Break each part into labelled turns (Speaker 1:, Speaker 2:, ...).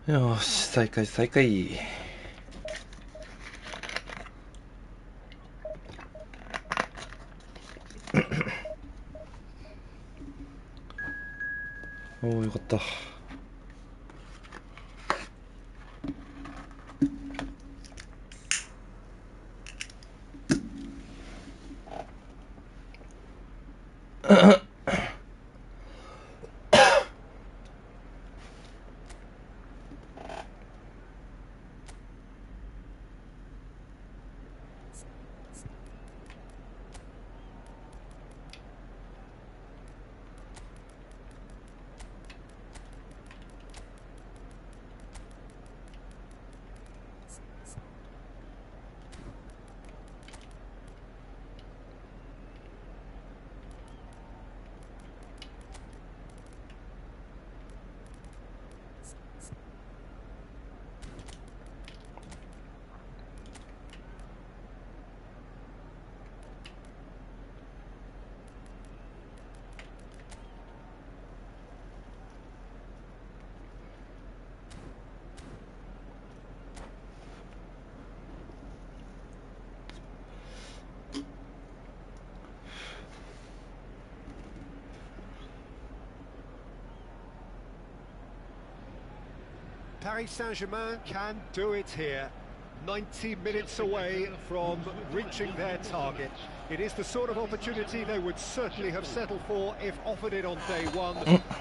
Speaker 1: よし、再開再開。おお、よかった。
Speaker 2: Paris Saint-Germain can do it here. 90 minutes away from reaching their target. It is the sort of opportunity they would certainly have settled for if offered it on day one.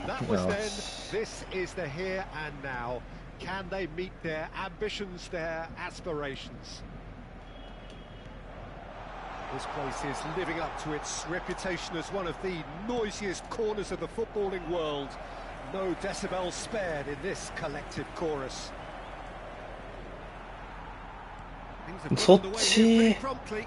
Speaker 2: That was then. This is the here and now. Can they meet their ambitions, their aspirations? This place is living up to its reputation as one of the noisiest corners of the footballing world. No decibels spared in this collective chorus. Things have gone the way here pretty promptly.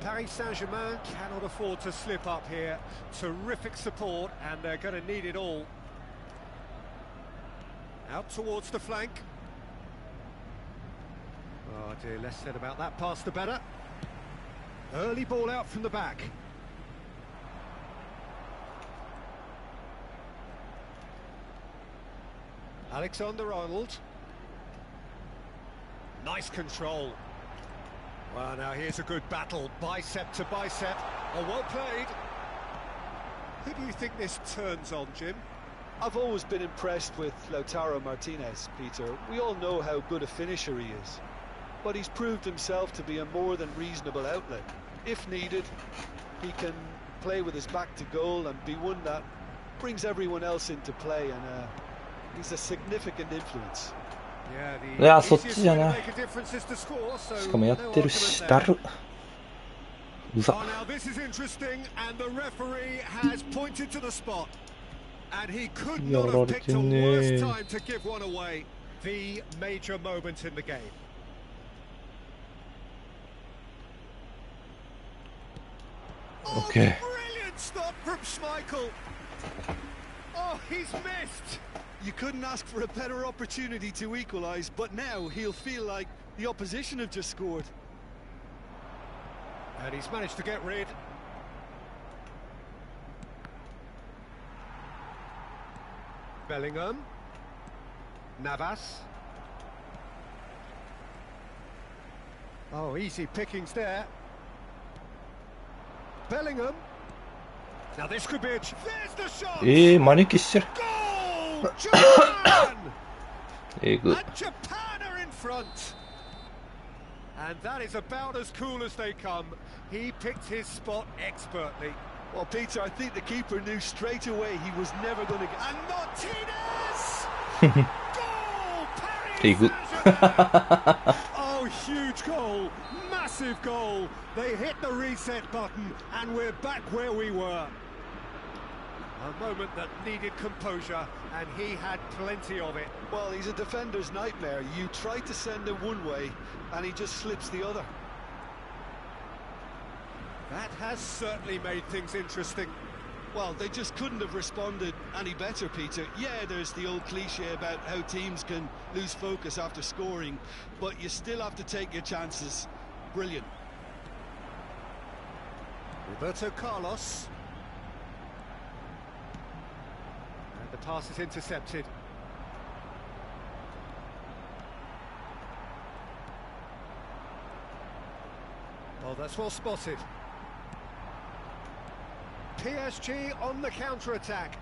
Speaker 2: Paris Saint-Germain cannot afford to slip up here. Terrific support, and they're going to need it all. Out towards the flank. Oh dear, less said about that pass the better. Early ball out from the back. Alexander-Arnold. Nice control. Well, now here's a good battle, bicep to bicep. Oh, well played. Who do you think this turns on, Jim?
Speaker 3: I've always been impressed with Lautaro Martinez, Peter. We all know how good a finisher he is. But he's proved himself to be a more than reasonable outlet. If needed, he can play with his back to goal and be one that brings everyone else into play, and he's a significant influence.
Speaker 1: いや、そっちじゃない。しかもやってるし、だる。うざ。やられてんねー。
Speaker 2: The major moment in the game.
Speaker 1: Okay.
Speaker 2: Brilliant stop from Schmeichel. Oh, he's missed.
Speaker 3: You couldn't ask for a better opportunity to equalise, but now he'll feel like the opposition have just scored.
Speaker 2: And he's managed to get rid. Bellingham. Navas. Oh, easy pickings there. Bellingham. Now this could be a... There's the shot!
Speaker 1: 招きしてる。
Speaker 2: And Japan are in front. And that is about as cool as they come. He picked his spot expertly.
Speaker 3: Well, Peter, I think the keeper knew straight away he was never going to get...
Speaker 2: And Martinez! Goal! Paris Saint-Germain! Oh, huge goal. Massive goal. They hit the reset button and we're back where we were. A moment that needed composure, and he had plenty of it.
Speaker 3: Well, he's a defender's nightmare. You try to send him one way, and he just slips the other.
Speaker 2: That has certainly made things interesting.
Speaker 3: Well, they just couldn't have responded any better, Peter. Yeah, there's the old cliche about how teams can lose focus after scoring, but you still have to take your chances. Brilliant.
Speaker 2: Roberto Carlos. And the pass is intercepted. Oh, that's well spotted. PSG on the counter-attack.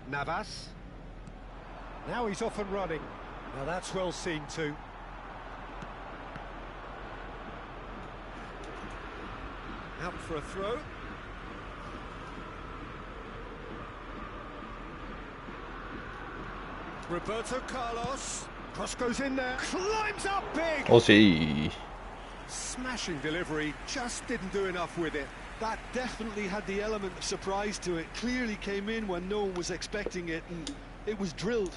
Speaker 2: Navas. Now he's off and running. Now that's well seen too. Out for a throw. Roberto Carlos. Cross goes in there. Climbs up big.
Speaker 1: 惜しい。
Speaker 2: Smashing delivery. Just didn't do enough with it.
Speaker 3: That definitely had the element of surprise to it. Clearly came in when no one was expecting it, and it was drilled.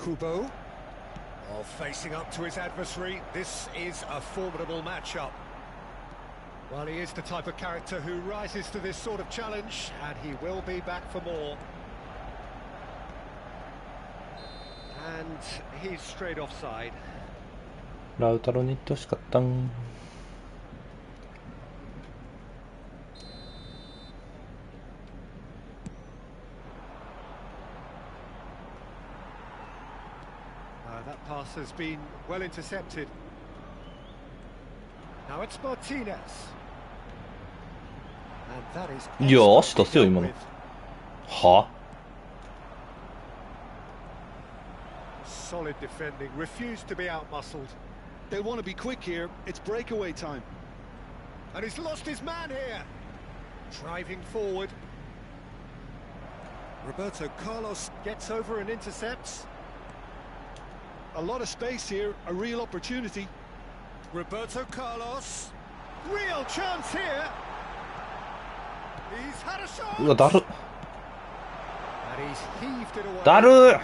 Speaker 2: Kubo. Oh, facing up to his adversary. This is a formidable matchup. Well, he is the type of character who rises to this sort of challenge, and he will be back for more. And he's straight offside.
Speaker 1: ラウタロに行ってほしかったん。
Speaker 2: That pass has been well intercepted. Now it's Martinez. And that is
Speaker 1: いや、足出せよ、今の。は
Speaker 2: Solid defending, refused to be outmuscled.
Speaker 3: They want to be quick here. It's breakaway time.
Speaker 2: And he's lost his man here. Driving forward. Roberto Carlos gets over and intercepts.
Speaker 3: A lot of space here, a real opportunity.
Speaker 2: Roberto Carlos. Real chance here. He's had a shot.
Speaker 1: うわ、だる。
Speaker 2: And he's heaved it away.
Speaker 1: だる。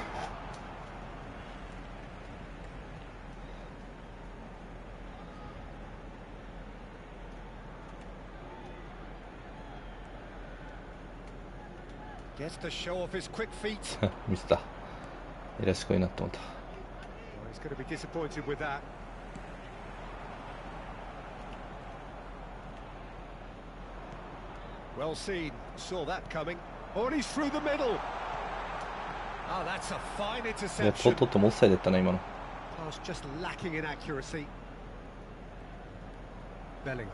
Speaker 2: Gets to show off his quick feet.
Speaker 1: ミスった。イラシコになって思った。
Speaker 2: Well, he's going to be disappointed with that. Well seen. Saw that coming. Oh, and he's through the middle. Oh, that's a fine
Speaker 1: いや、
Speaker 2: interception.
Speaker 1: とっともオフサイドやったな、今の。
Speaker 2: Pass just lacking in accuracy. Bellingham.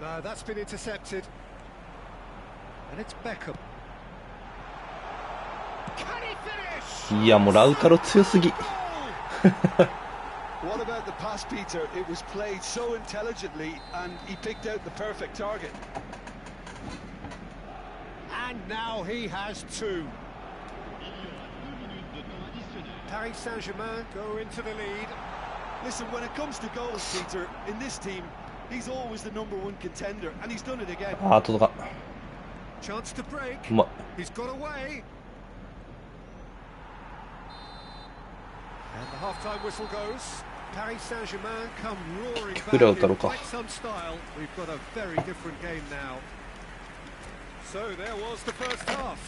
Speaker 2: No, that's been intercepted. And it's Beckham. Can he finish?
Speaker 1: いや、もうラウタロ強すぎ。
Speaker 3: What about the pass, Peter? It was played so intelligently, and he picked out the perfect target.
Speaker 2: And now he has two. Paris Saint-Germain go into the lead.
Speaker 3: Listen, when it comes to goals, Peter, in this team, he's always the #1 contender, and he's done it again.
Speaker 1: あー、届かん。
Speaker 2: Chance to break.
Speaker 1: うまい。
Speaker 2: He's got away. And the half-time whistle goes. Paris Saint-Germain come roaring back in quite some style. We've got a very different game now. So there was the first half.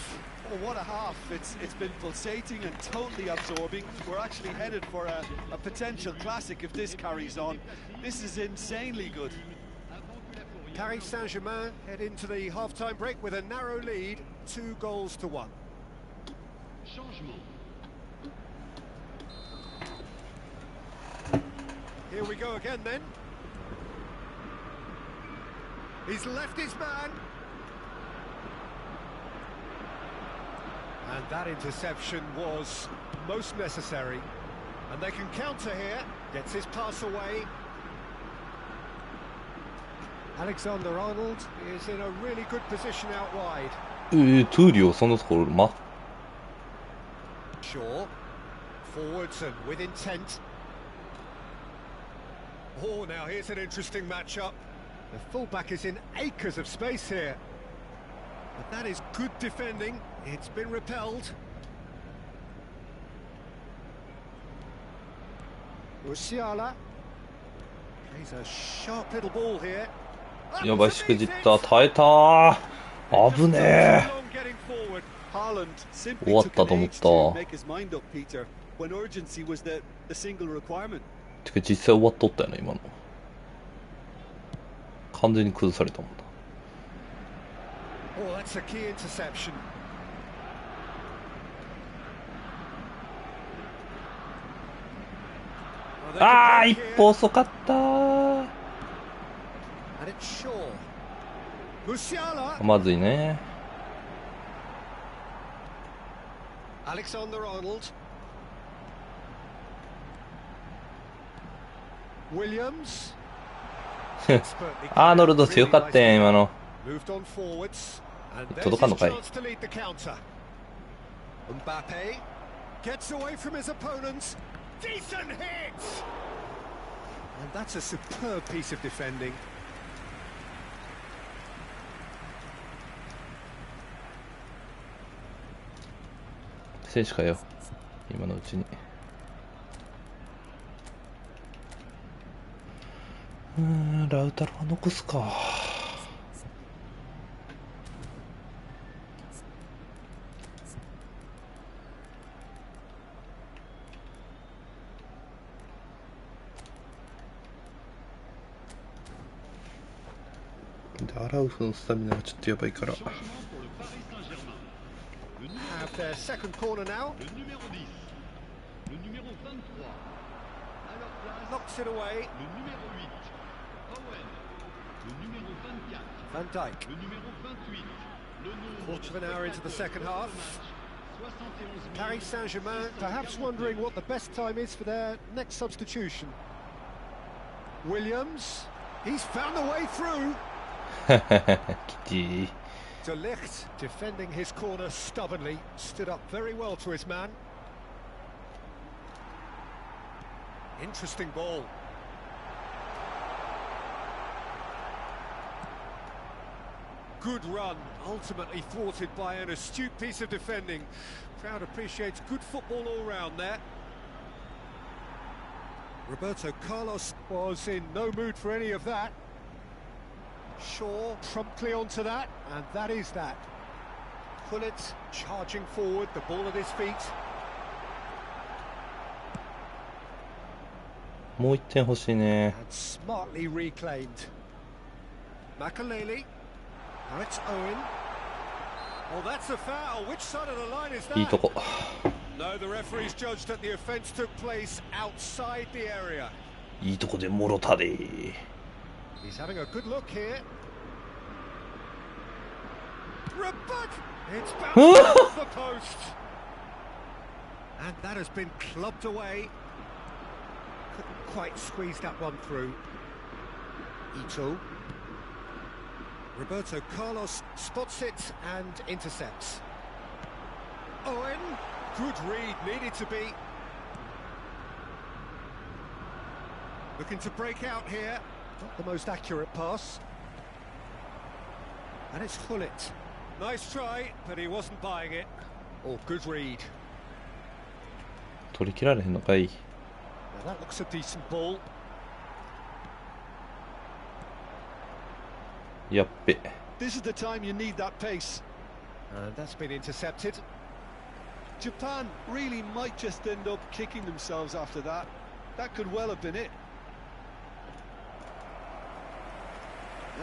Speaker 3: Oh, what a half. It's been pulsating and totally absorbing. We're actually headed for a potential classic if this carries on. This is insanely good.
Speaker 2: Paris Saint-Germain head into the half-time break with a narrow lead, 2-1. Here we go again then. He's left his man. And that interception was most necessary. And they can counter here. Gets his pass away. Alexander-Arnold is in a really good position out wide.
Speaker 1: トゥーリオ、そんなところ、ま。
Speaker 2: Shaw. Forwards and with intent. Oh, now here's an interesting matchup. The fullback is in acres of space here. But that is good defending. It's been repelled. Musiala. Plays a sharp little ball here.
Speaker 1: やばい、しくじった。耐えたー。危ねえ。
Speaker 3: Haaland
Speaker 1: 終
Speaker 3: simply
Speaker 1: わっ
Speaker 3: took
Speaker 1: たと
Speaker 3: an
Speaker 1: 思っ
Speaker 3: age to
Speaker 1: た。
Speaker 3: make his mind up, Peter, when urgency was the single requirement.
Speaker 1: てか実際終わっとったよね、今の。完全に崩されたもん
Speaker 2: Oh, that's a key interception.
Speaker 1: ああ、一歩遅かった。まずいね。アーノルド強かったやん今の。届かんのかい。
Speaker 2: Decent hit! And that's a superb piece of defending.
Speaker 1: 選手かよ、今のうちに。ラウタロは残すか。アラウフのスタミナがちょっとやばいから。
Speaker 2: Van Dijk. Quarter of an hour into the second half. Paris Saint-Germain perhaps wondering what the best time is for their next substitution. Williams, he's found the way through. De Ligt defending his corner stubbornly, stood up very well to his man. Interesting ball. Good run, ultimately thwarted by an astute piece of defending. Crowd appreciates good football all round there. Roberto Carlos was in no mood for any of that. Shaw promptly onto that, and that is that. Pullet charging forward, the ball at his feet.
Speaker 1: もう1点欲しいね。
Speaker 2: And smartly reclaimed. Makaleli. Now it's Owen. Oh, that's a foul. Which side of the line is that?
Speaker 1: いいとこ。
Speaker 2: No, the referee's judged that the offence took place outside the area.
Speaker 1: いいとこでもろたで。
Speaker 2: He's having a good look here. Rebut! It's bounced off the post. And that has been clubbed away. Couldn't quite squeeze that one through. Ito. Roberto Carlos spots it and intercepts. Owen, good read, needed to be. Looking to break out here. Not the most accurate pass. And it's Hullet. Nice try, but he wasn't buying it. Oh, good read.
Speaker 1: 取り切られへんのかい。
Speaker 2: Now that looks a decent ball.
Speaker 1: やっべ。
Speaker 3: This is the time you need that pace.
Speaker 2: And that's been intercepted.
Speaker 3: Japan really might just end up kicking themselves after that. That could well have been it.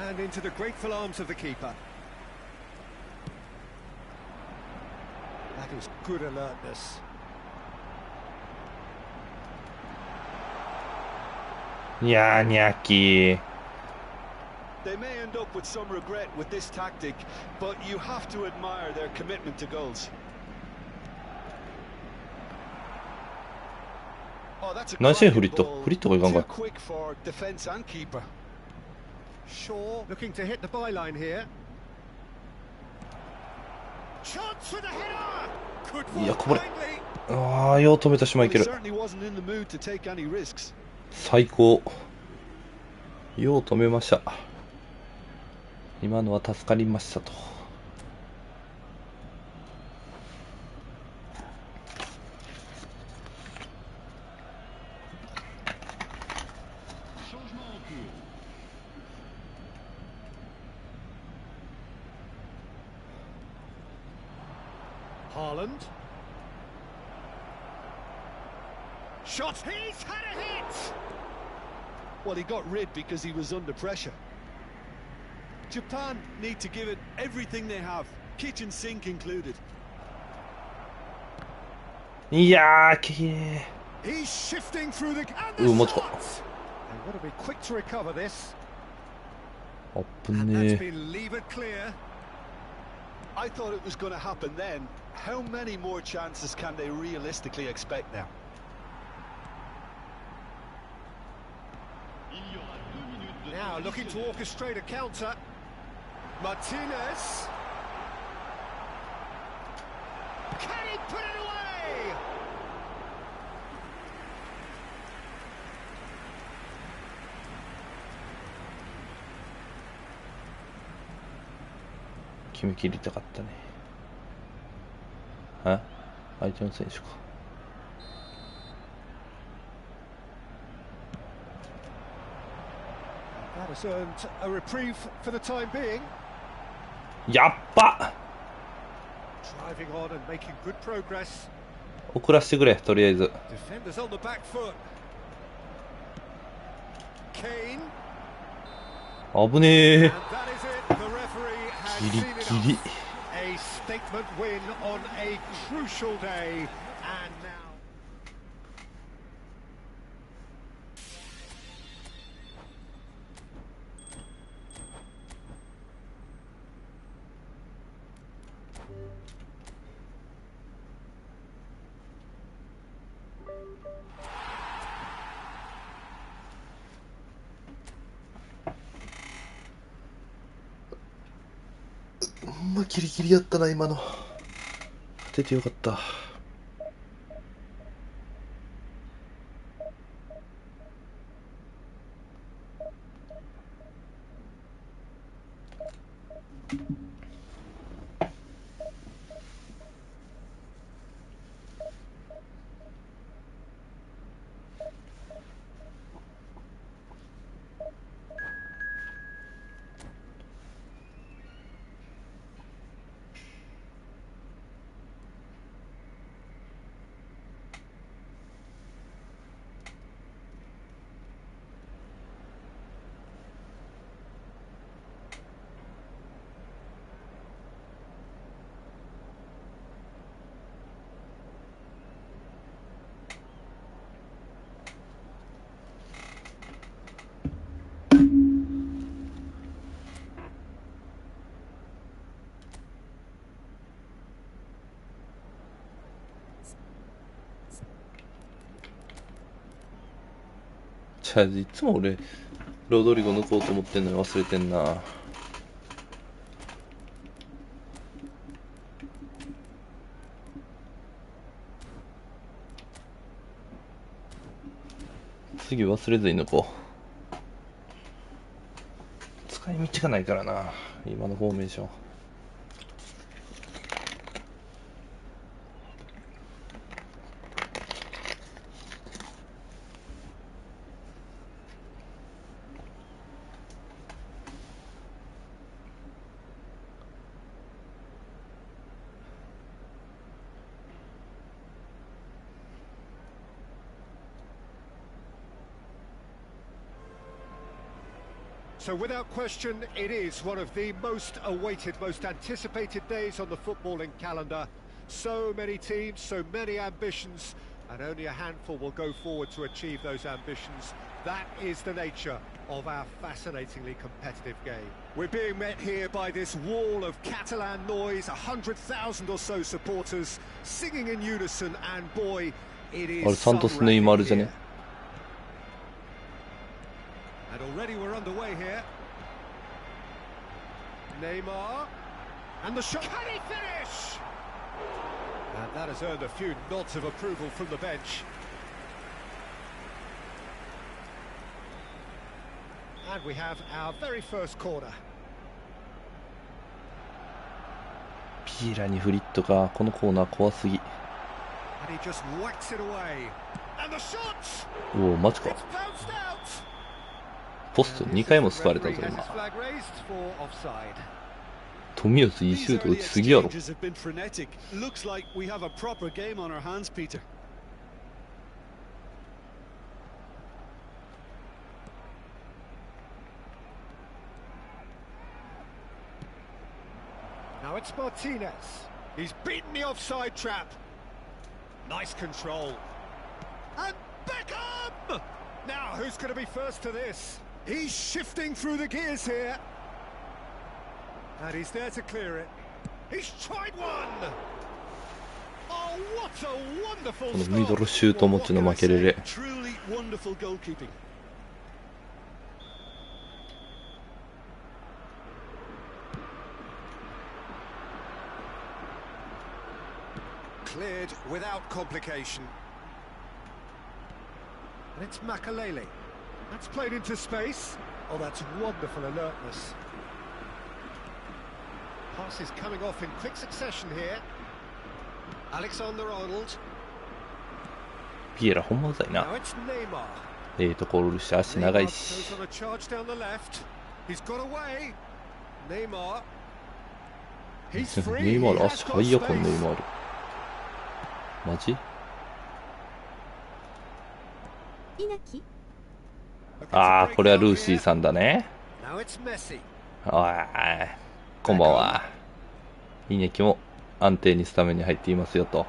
Speaker 2: And into the grateful arms of the keeper. That is good alertness.
Speaker 1: いやー、ニャキー。
Speaker 3: They may end up with some regret with this tactic, but you have to admire their commitment to goals. Oh, that's a
Speaker 1: 何してんフリッ
Speaker 3: cracking
Speaker 1: ト。
Speaker 3: ball.
Speaker 1: フリットがいかん
Speaker 3: Too
Speaker 1: か。
Speaker 3: quick for defense and keeper.
Speaker 2: Shaw looking to hit the byline here. Chance for the header. Could
Speaker 1: いや、
Speaker 2: work
Speaker 1: こぼれ。
Speaker 2: kindly.
Speaker 1: ああ、よう止めたしまい
Speaker 3: Well,
Speaker 1: け
Speaker 3: he
Speaker 1: る。
Speaker 3: certainly wasn't in the mood to take any risks.
Speaker 1: 最高。よう止めました。今のは助かりましたと。
Speaker 2: Haaland. Shot. He's had a hit.
Speaker 3: Well, he got rid because he was under pressure. Japan need to give it everything they have, kitchen sink included.
Speaker 1: いやー、きれい。
Speaker 2: He's shifting through the
Speaker 1: マジか。
Speaker 2: They want to be quick to recover this.
Speaker 1: あっぶ
Speaker 2: And
Speaker 1: ね
Speaker 2: that's
Speaker 1: え。
Speaker 2: been levered clear.
Speaker 3: I thought it was going to happen then. How many more chances can they realistically expect now?
Speaker 2: Now looking to orchestrate a counter. Martinez. Can he put it away?
Speaker 1: 決め切りたかったね。あ、相手の選手か。
Speaker 2: That has earned a reprieve for the time being.
Speaker 1: やっば。
Speaker 2: Driving on and making good progress.
Speaker 1: 送らせてくれ、とりあえず。
Speaker 2: Defenders on the back foot. Kane.
Speaker 1: 危ねえ。
Speaker 2: And that is it. The referee has seen enough. A statement win on a crucial day. And now. ギリギリやったな、今の。当ててよかった。いつも俺ロドリゴ抜こうと思ってんのに忘れてんな。次忘れずに抜こう。使い道がないからな、今のフォーメーション。So without question, it is one of the most awaited, most anticipated days on the footballing calendar. So many teams, so many ambitions, and only a handful will go forward to achieve those ambitions. That is the nature of our fascinatingly competitive game. We're being met here by this wall of Catalan noise, 100,000 or so supporters singing in unison, and boy, it is sun-raking here. And already we're underway here. Neymar, and the shot. Can he finish? And that has earned a few nods of approval from the bench. And we have our very first corner.
Speaker 1: ピーラにフリットか、このコーナー怖すぎ。
Speaker 2: And he just whacks it away. And the shot!
Speaker 1: おお、マジか。
Speaker 2: It's bounced out.
Speaker 1: ポスト2回も救われたぞ、今。富安いいシュート打ちすぎやろ。
Speaker 2: Now it's Martinez. He's beaten the offside trap. Nice control. And Beckham! Now who's going to be first to this? He's shifting through the gears here. And he's there to clear it. He's tried one. Oh, what a wonderful
Speaker 1: このミドルシュート持ちのマケレレ。
Speaker 3: Truly wonderful goalkeeping.
Speaker 2: Cleared without complication. And it's Makalele. That's played into space. Oh, that's wonderful alertness. Passes coming off in quick succession here. Alexander-Arnold.
Speaker 1: ビエラほんまうざいな。ところして足長いし。ネイマール足速いこんネイマール。マジ？ああ、これはルーシーさんだね。おい、こんばんは。稲木も安定にスタメンに入っていますよと。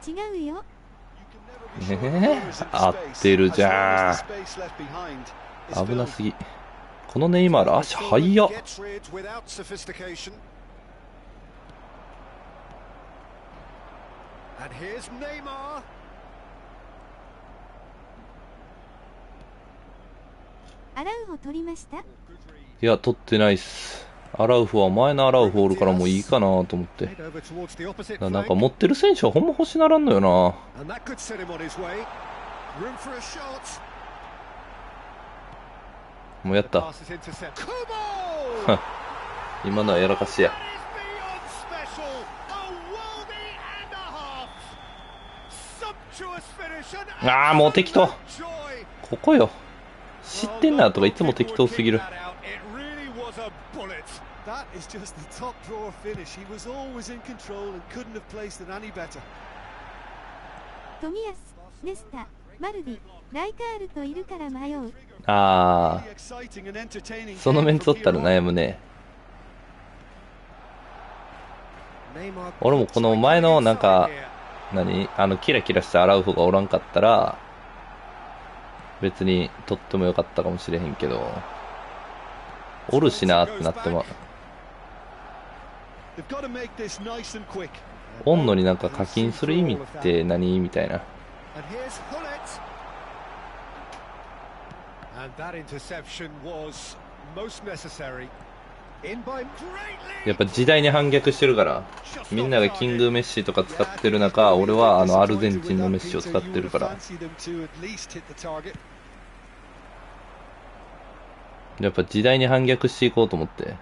Speaker 4: 違うよ。
Speaker 1: 合ってるじゃん。危なすぎ。このネイマール足速っ。
Speaker 4: アラウフを取りました？い
Speaker 1: や、取ってないっす。アラウフは前のアラウフおるからもういいかなと思って。なんか持ってる選手はほんま欲しならんのよな。もうやった。今のはやらかしや。ああ、もう適当。ここよ。知ってんなとかいつも適当すぎる。
Speaker 4: 冨安、ネスタ、マルディ、ライカールといるから迷う。
Speaker 1: ああ、そのメンツおったら悩むね。俺もこの前のなんかキラキラしたアラウフがおらんかったら別にとってもよかったかもしれへんけど、おるしなってなってもおんのになんか課金する意味って何みたいな。やっぱ時代に反逆してるから、みんながキングメッシとか使ってる中、俺はアルゼンチンのメッシを使ってるから、やっぱ時代に反逆していこうと思って。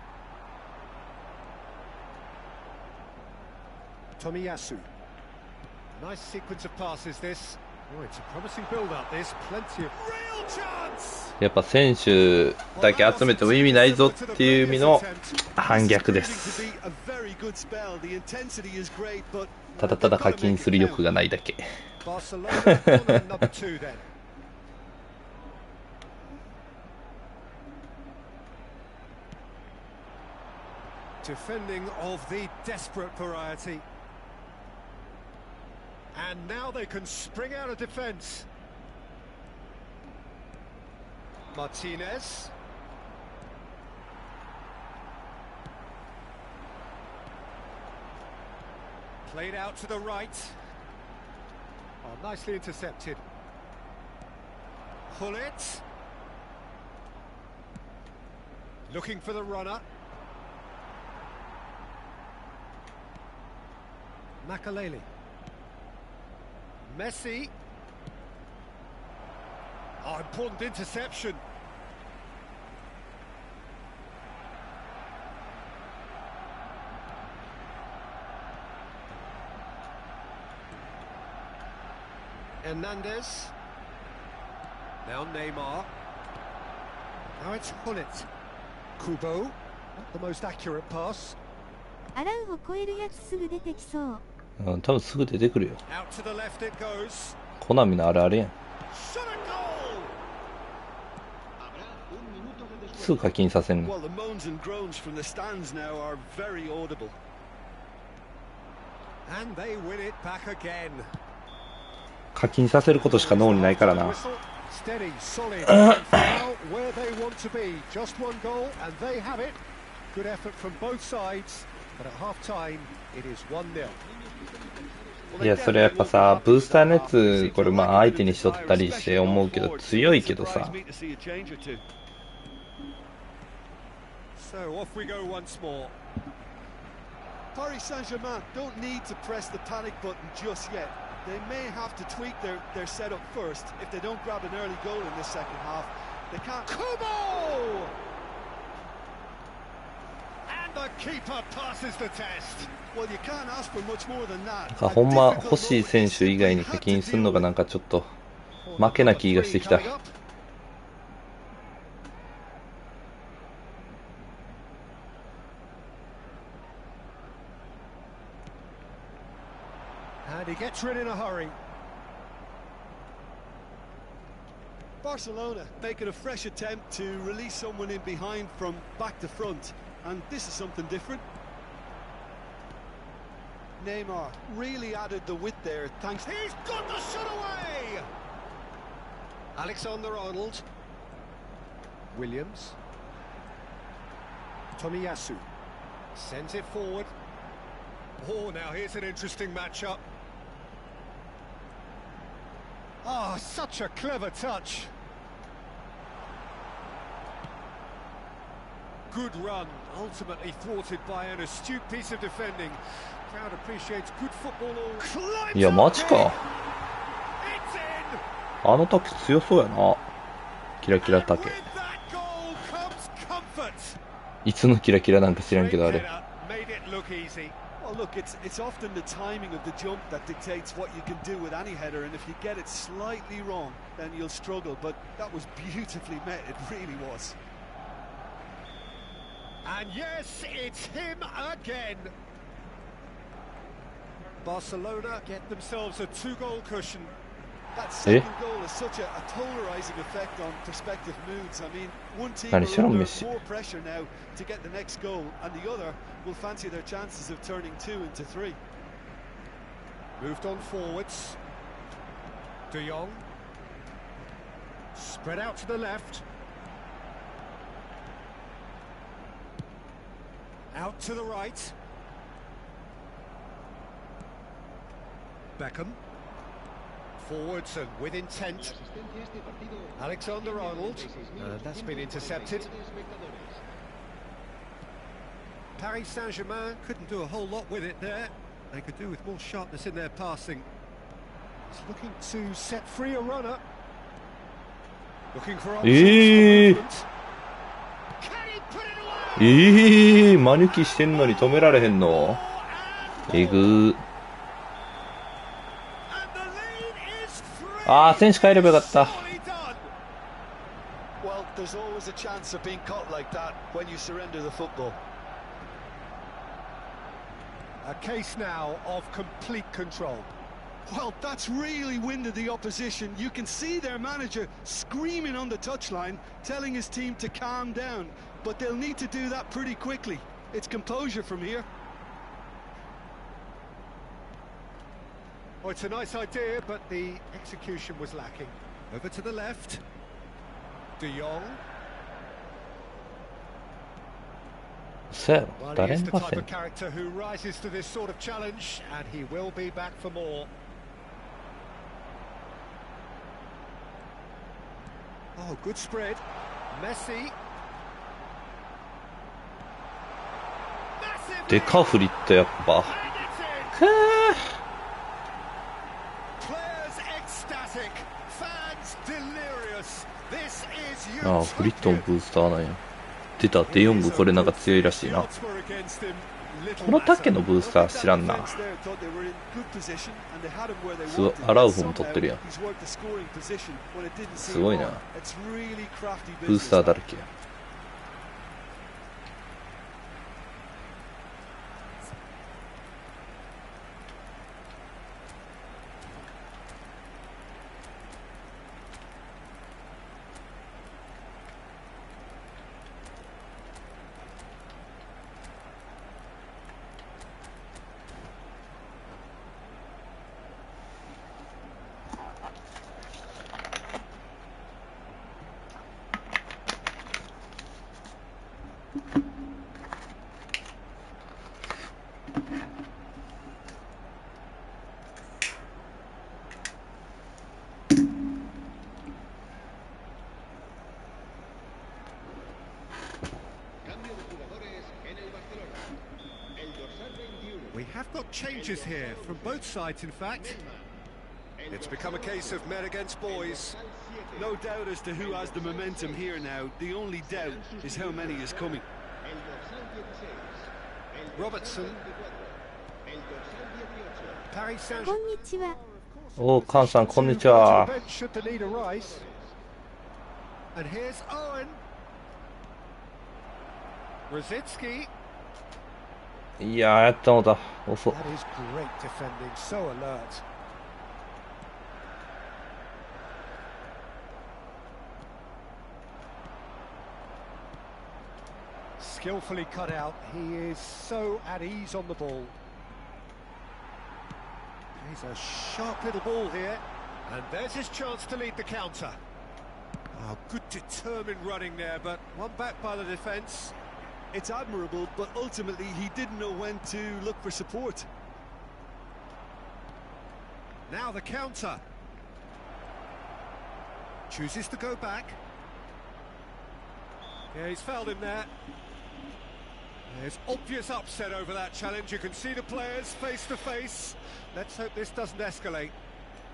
Speaker 1: やっぱ選手だけ集めても意味ないぞっていう意味の反逆です。ただただ課金する欲がないだけ。
Speaker 2: Defending of the desperate variety. And now they can spring out of defense. Martinez. Played out to the right. Oh, nicely intercepted. Pull it. Looking for the runner. Makalele. Messi. Oh, important interception. Hernandez. Now Neymar. Now it's Hullet. Kubo. Not the most accurate pass.
Speaker 4: アラウを超えるやつすぐ出てきそう。
Speaker 1: 多分すぐ出てくるよ。コナミのあれあれやん。すぐ課金させんの。
Speaker 3: Well, the moans and groans from the stands now are very audible.
Speaker 2: And they win it back again.
Speaker 1: 課金させることしか脳にないからな。
Speaker 2: Steady, solid, and now where they want to be. Just one goal, and they have it. Good effort from both sides, but at half time, it is 1-0.
Speaker 1: いや、それやっぱさ、ブースターのやつ、これまあ相手にしとったりして思うけど、強いけどさ。
Speaker 2: So off we go once more.
Speaker 3: Paris Saint-Germain don't need to press the panic button just yet. They may have to tweak their setup first. If they don't grab an early goal in this second half, they can't.
Speaker 2: Kubo! And the keeper passes the test.
Speaker 3: Well, you can't ask for much more than that.
Speaker 1: ほんま欲しい選手以外に課金するのがなんかちょっと負けな気がしてきた。
Speaker 2: And he gets rid in a hurry.
Speaker 3: Barcelona making a fresh attempt to release someone in behind from back to front, and this is something different. Neymar really added the width there, thanks.
Speaker 2: He's got the shot away! Alexander-Arnold. Williams. Tomiyasu. Sends it forward. Oh, now here's an interesting matchup. Ah, such a clever touch. Good run, ultimately thwarted by an astute piece of defending. Crowd appreciates good football all.
Speaker 1: いや、マジか。
Speaker 2: It's in.
Speaker 1: あの竹強そうやな。キラキラ竹。
Speaker 2: With that goal comes comfort.
Speaker 1: いつのキラキラなんか知らんけどあれ。
Speaker 2: Made it look easy.
Speaker 3: Well, look, it's often the timing of the jump that dictates what you can do with any header, and if you get it slightly wrong, then you'll struggle. But that was beautifully met, it really was.
Speaker 2: And yes, it's him again. Barcelona get themselves a 2-goal cushion.
Speaker 3: That second goal has such a polarizing effect on prospective moods. I mean, one team will under more pressure now to get the next goal, and the other will fancy their chances of turning 2 into 3.
Speaker 2: Moved on forwards. De Jong. Spread out to the left. Out to the right. Beckham. Forwards and with intent. Alexander-Arnold. That's been intercepted. Paris Saint-Germain couldn't do a whole lot with it there. They could do with more sharpness in their passing. He's looking to set free a runner. Looking for options. Can he put it away?
Speaker 1: マヌキしてんのに止められへんの。えぐー。ああ、選手変えればよかった。
Speaker 3: Well, there's always a chance of being caught like that when you surrender the football.
Speaker 2: A case now of complete control.
Speaker 3: Well, that's really winded the opposition. You can see their manager screaming on the touchline, telling his team to calm down. But they'll need to do that pretty quickly. It's composure from here.
Speaker 2: Oh, it's a nice idea, but the execution was lacking. Over to the left. De Jong. Well, he is the type of character who rises to this sort of challenge, and he will be back for more. Oh, good spread. Messi.
Speaker 1: でかフリットやっぱ。ああ、フリットもブースターなんや。出た、デヨングこれなんか強いらしいな。このタケのブースター知らんな。すごい、アラウフも取ってるやん。すごいな。ブースターだらけや。
Speaker 2: changes here from both sides, in fact. It's become a case of men against boys.
Speaker 3: No doubt as to who has the momentum here now. The only doubt is how many is coming.
Speaker 2: Robertson. Paris
Speaker 4: こ
Speaker 2: Saint-Germain.
Speaker 4: んにちは。
Speaker 1: おー、カンさん、こんにちは。
Speaker 2: Should the need arise. And here's Owen. Rosicki.
Speaker 1: いやー、やったのだ。遅っ。
Speaker 2: That is great defending, so alert. Skillfully cut out. He is so at ease on the ball. He's a sharp little ball here. And there's his chance to lead the counter. Oh, good determined running there, but one back by the defence.
Speaker 3: It's admirable, but ultimately he didn't know when to look for support.
Speaker 2: Now the counter. Chooses to go back. Yeah, he's fouled him there. There's obvious upset over that challenge. You can see the players face to face. Let's hope this doesn't escalate.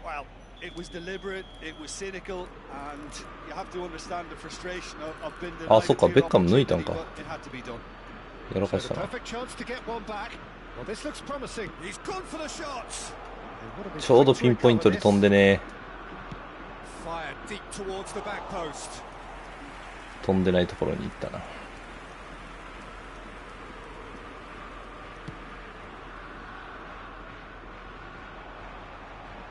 Speaker 3: Well, it was deliberate, it was cynical, and you have to understand the frustration of being denied
Speaker 1: あ、そっか、
Speaker 3: a
Speaker 1: ベ
Speaker 3: clear
Speaker 1: ッカム抜いたん
Speaker 3: opportunity,
Speaker 1: か。
Speaker 3: but it had to be done.
Speaker 1: やら
Speaker 2: So
Speaker 1: か
Speaker 2: the
Speaker 1: したな。
Speaker 2: perfect chance to get one back. Well, this looks promising. He's gone for the shots.
Speaker 1: ちょうどピンポイントで飛んでね。
Speaker 2: Fired deep towards the back post.
Speaker 1: 飛んでないところに行ったな。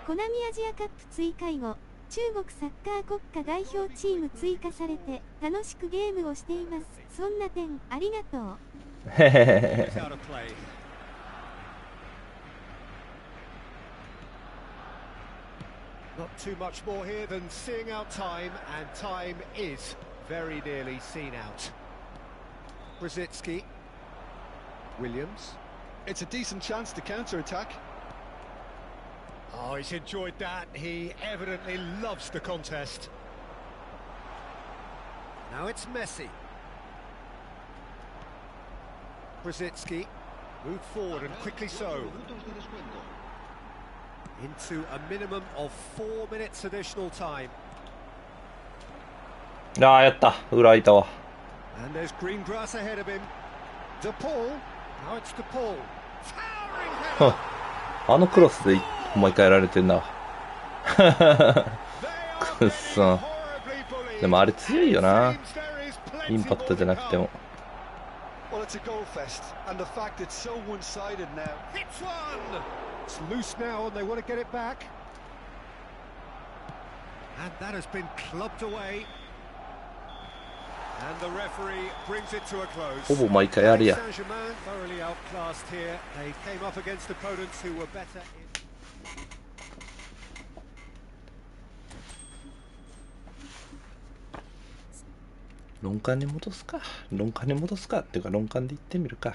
Speaker 4: コナミアジアカップ追加以後、中国サッカー国家代表チーム追加されて楽しくゲームをしています。そんな点ありがとう。
Speaker 1: へへへへ。
Speaker 2: Out of play. Not too much more here than seeing out time, and time is very nearly seen out. Rosicki. Williams.
Speaker 3: It's a decent chance to counter-attack.
Speaker 2: Oh, he's enjoyed that. He evidently loves the contest. Now it's Messi. Rosicki. Moved forward and quickly so. Into a minimum of 4 minutes additional time.
Speaker 1: ああ、やった。裏開いたわ。
Speaker 2: And there's green grass ahead of him. De Paul. Now it's De Paul. Towering header.
Speaker 1: あのクロスで毎回やられてんな。くっそ。でもあれ強いよな。インパクトじゃなくても。
Speaker 3: Well, it's a goal fest, and the fact it's so one-sided now.
Speaker 2: Hits one. It's loose now, and they want to get it back. And that has been clubbed away. And the referee brings it to a close.
Speaker 1: ほぼ毎回あれや。
Speaker 2: Paris Saint-Germain thoroughly outclassed here. They came up against opponents who were better in.
Speaker 1: 論艦に戻すか。論艦に戻すかっていうか論艦で行ってみるか。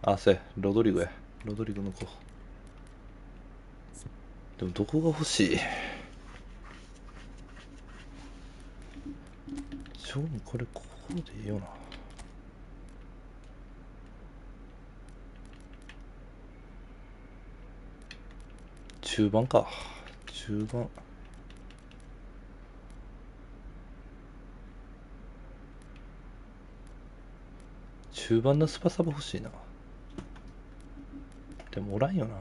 Speaker 1: あ、そうや。ロドリゴや。ロドリゴの子。でもどこが欲しい？正味これここでいいよな。中盤か。中盤。中盤のスパサバ欲しいな。でもおらんよな。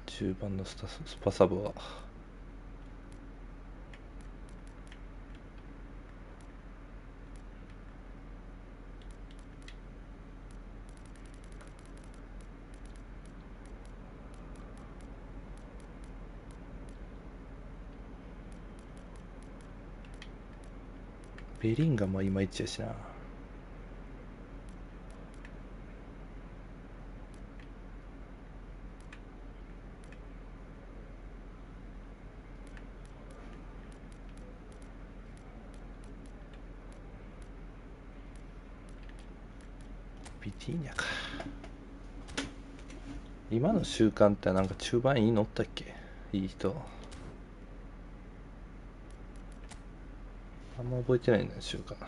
Speaker 1: 中盤のスパサブは。ベリンガムはいまいちやしな。ビティーニャか。今の習慣ってなんか中盤いいのおったっけ？いい人。あんま覚えてないんだしようかな。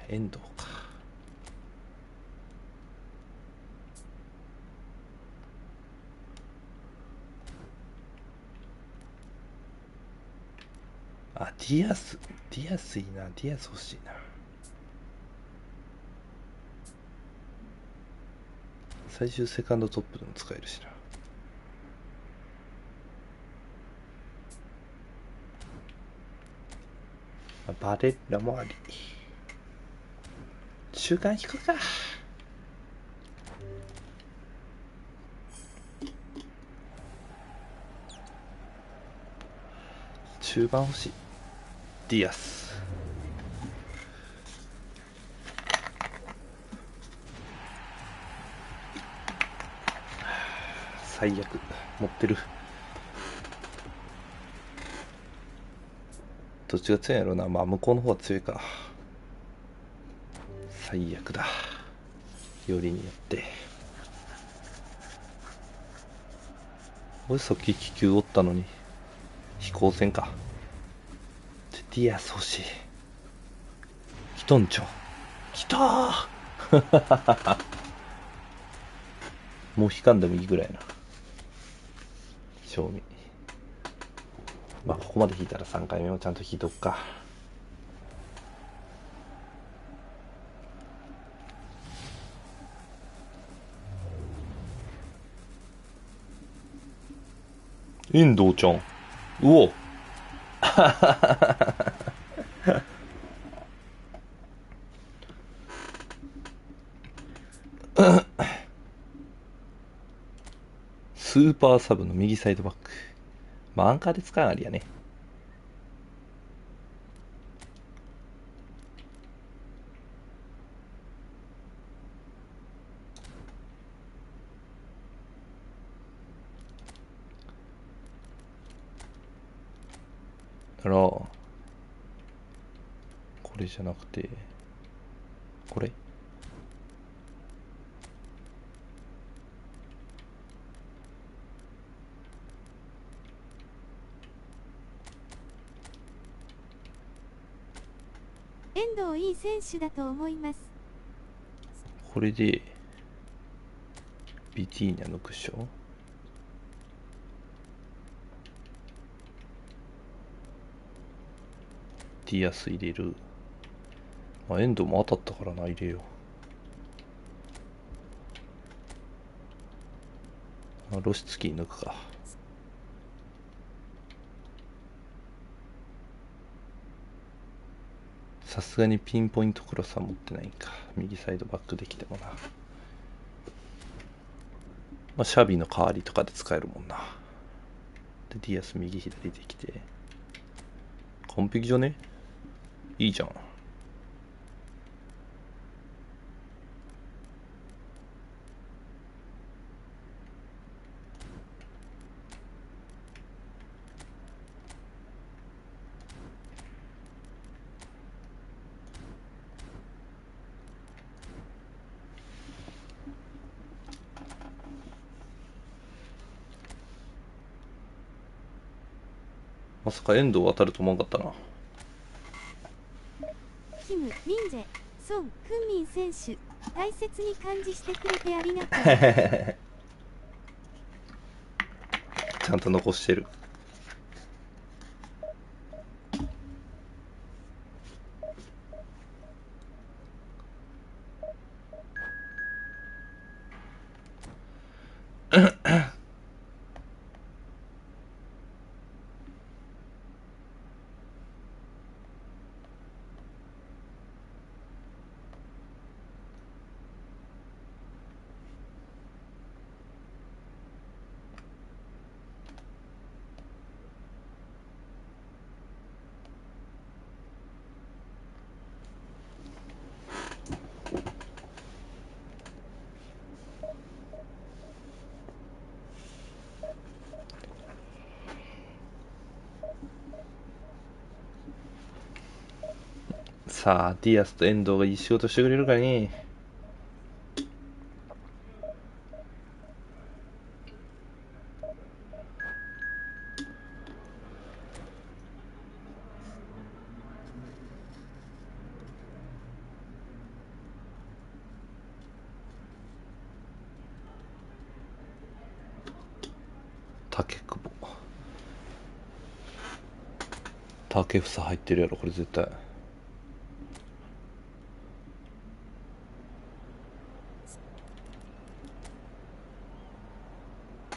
Speaker 1: 遠藤か。あ、ディアスいいな。ディアス欲しいな。最終セカンドトップでも使えるしな。バレッラもあり。中間引くか。中盤欲しい。ディアス。最悪。持ってる。どっちが強いんやろうな。まあ向こうの方が強いか。最悪だ。よりによって。俺さっき気球おったのに。飛行船か。ディアス欲しい。来とんちょ。来たーもう引かんでもいいぐらいな。賞味。まあここまで引いたら3回目もちゃんと引いとくか。遠藤ちゃん。うおスーパーサブの右サイドバック。まあアンカーで使うありやね。だからこれじゃなくてこれ。
Speaker 4: 遠藤いい選手だと思います。
Speaker 1: これでビティーニャ抜くっしょ。ディアス入れる。まあ遠藤も当たったからな、入れよう。露出キー抜くか。さすがにピンポイントクロスは持ってないんか。右サイドバックできてもな。まあシャビの代わりとかで使えるもんな。でディアス右左できて完璧じゃね。いいじゃん。まさか遠藤渡ると思わなかったな。
Speaker 4: キム・ミンジェ、ソン・フンミン選手、大切に感じしてくれてありがとう。
Speaker 1: ちゃんと残してる。さあ、ディアスと遠藤がいい仕事してくれるかね。竹久保。竹房入ってるやろ、これ絶対。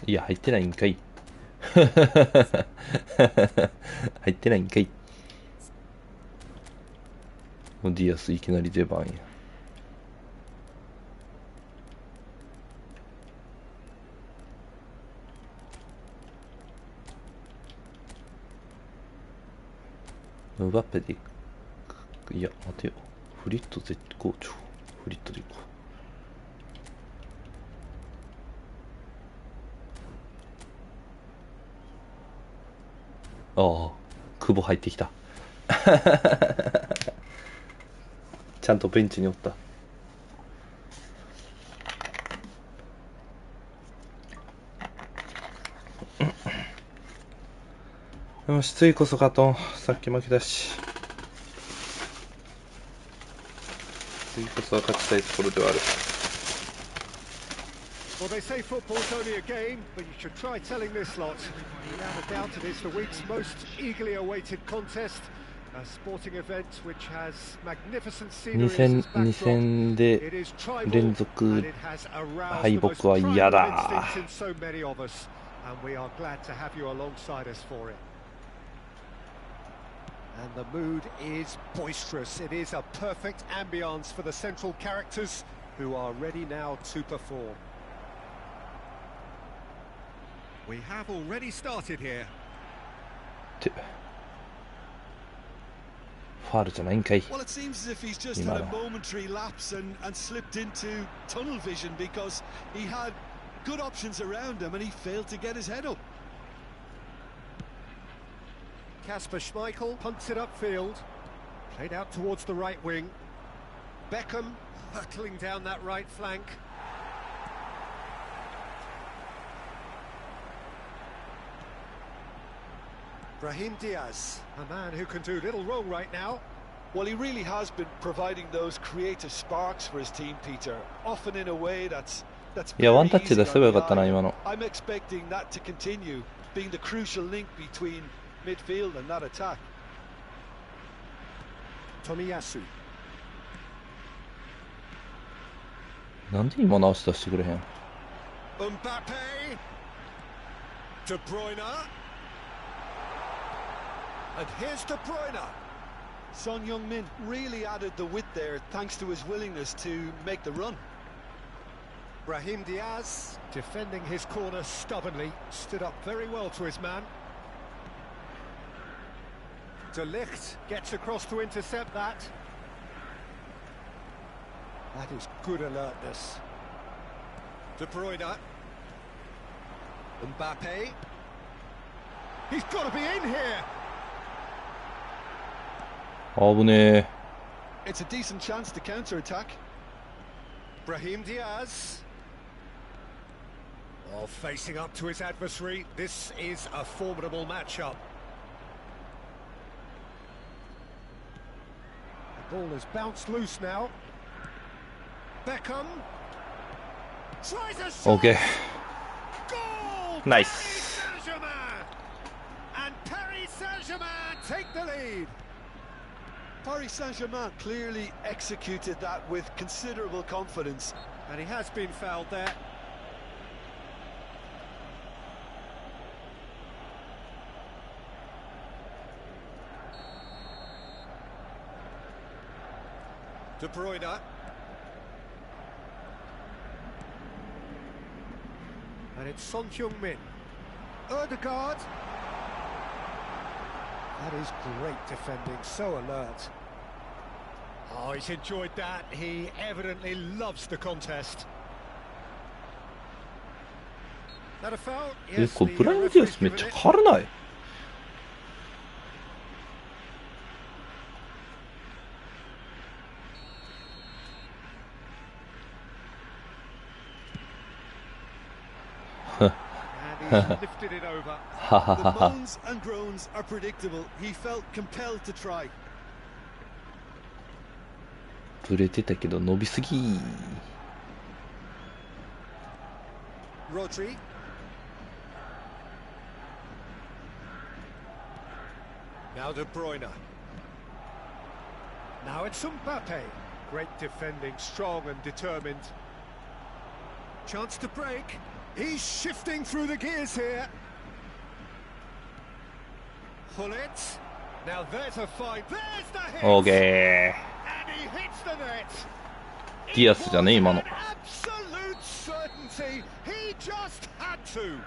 Speaker 1: いや、入ってないんかい。入ってないんかい。もうディアスいきなり出番や。ムバッペでいく。いや、待てよ。フリット絶好調。フリットでいこう。ああ、久保入ってきた。ちゃんとベンチにおった。よし、次こそ勝とん。さっき負けたし。次こそは勝ちたいところではある。
Speaker 2: Well, they say football's only a game, but you should try telling this lot. Without a doubt, it is the week's most eagerly awaited contest. A sporting event which has magnificent scenery as its backdrop.
Speaker 1: 2戦で連続敗北は嫌だ。
Speaker 2: And we are glad to have you alongside us for it. And the mood is boisterous. It is a perfect ambience for the central characters who are ready now to perform. We have already started here.
Speaker 1: ファウルじゃないんかい。
Speaker 3: Well, it seems as if he's just had a momentary lapse and slipped into tunnel vision because he had good options around him and he failed to get his head up.
Speaker 2: Kasper Schmeichel punts it upfield, played out towards the right wing. Beckham hurtling down that right flank. Brahim Diaz, a man who can do little wrong right now.
Speaker 3: Well, he really has been providing those creative sparks for his team, Peter. Often in a way that's
Speaker 1: いや、ワンタッチ出せばよかったな、今の。
Speaker 3: I'm expecting that to continue, being the crucial link between midfield and that attack.
Speaker 2: Tomiyasu.
Speaker 1: なんで今直し出してくれへん。
Speaker 2: Mbappe. De Bruyne. And here's De Bruyne.
Speaker 3: Son Heung-min really added the width there thanks to his willingness to make the run.
Speaker 2: Brahim Diaz defending his corner stubbornly, stood up very well to his man. De Ligt gets across to intercept that. That is good alertness. De Bruyne. Mbappe. He's got to be in here.
Speaker 1: 危ねえ。
Speaker 3: It's a decent chance to counter-attack.
Speaker 2: Brahim Diaz. Oh, facing up to his adversary. This is a formidable matchup. The ball has bounced loose now. Beckham. Tries a shot.
Speaker 1: Okay.
Speaker 2: Goal!
Speaker 1: Nice.
Speaker 2: Paris Saint-Germain. And Paris Saint-Germain take the lead.
Speaker 3: Paris Saint-Germain clearly executed that with considerable confidence.
Speaker 2: And he has been fouled there. De Bruyne. And it's Son Heung-min. Ødegaard. That is great defending, so alert. Oh, he's enjoyed that. He evidently loves the contest. That a foul?
Speaker 1: これブラインディアスめっちゃ軽ない。
Speaker 2: And he's lifted it over.
Speaker 1: はは
Speaker 3: The
Speaker 1: はは。
Speaker 3: moans and groans are predictable. He felt compelled to try.
Speaker 1: ブレてたけど伸びすぎ。
Speaker 2: Rodri. Now De Bruyne. Now it's Mbappe. Great defending, strong and determined. Chance to break. He's shifting through the gears here. Hullet. Now there's a fight. There's the hit.
Speaker 1: オーケ
Speaker 2: And he hits the net.
Speaker 1: ー。ディアスじゃね今の。
Speaker 2: Absolute certainty. He just had to.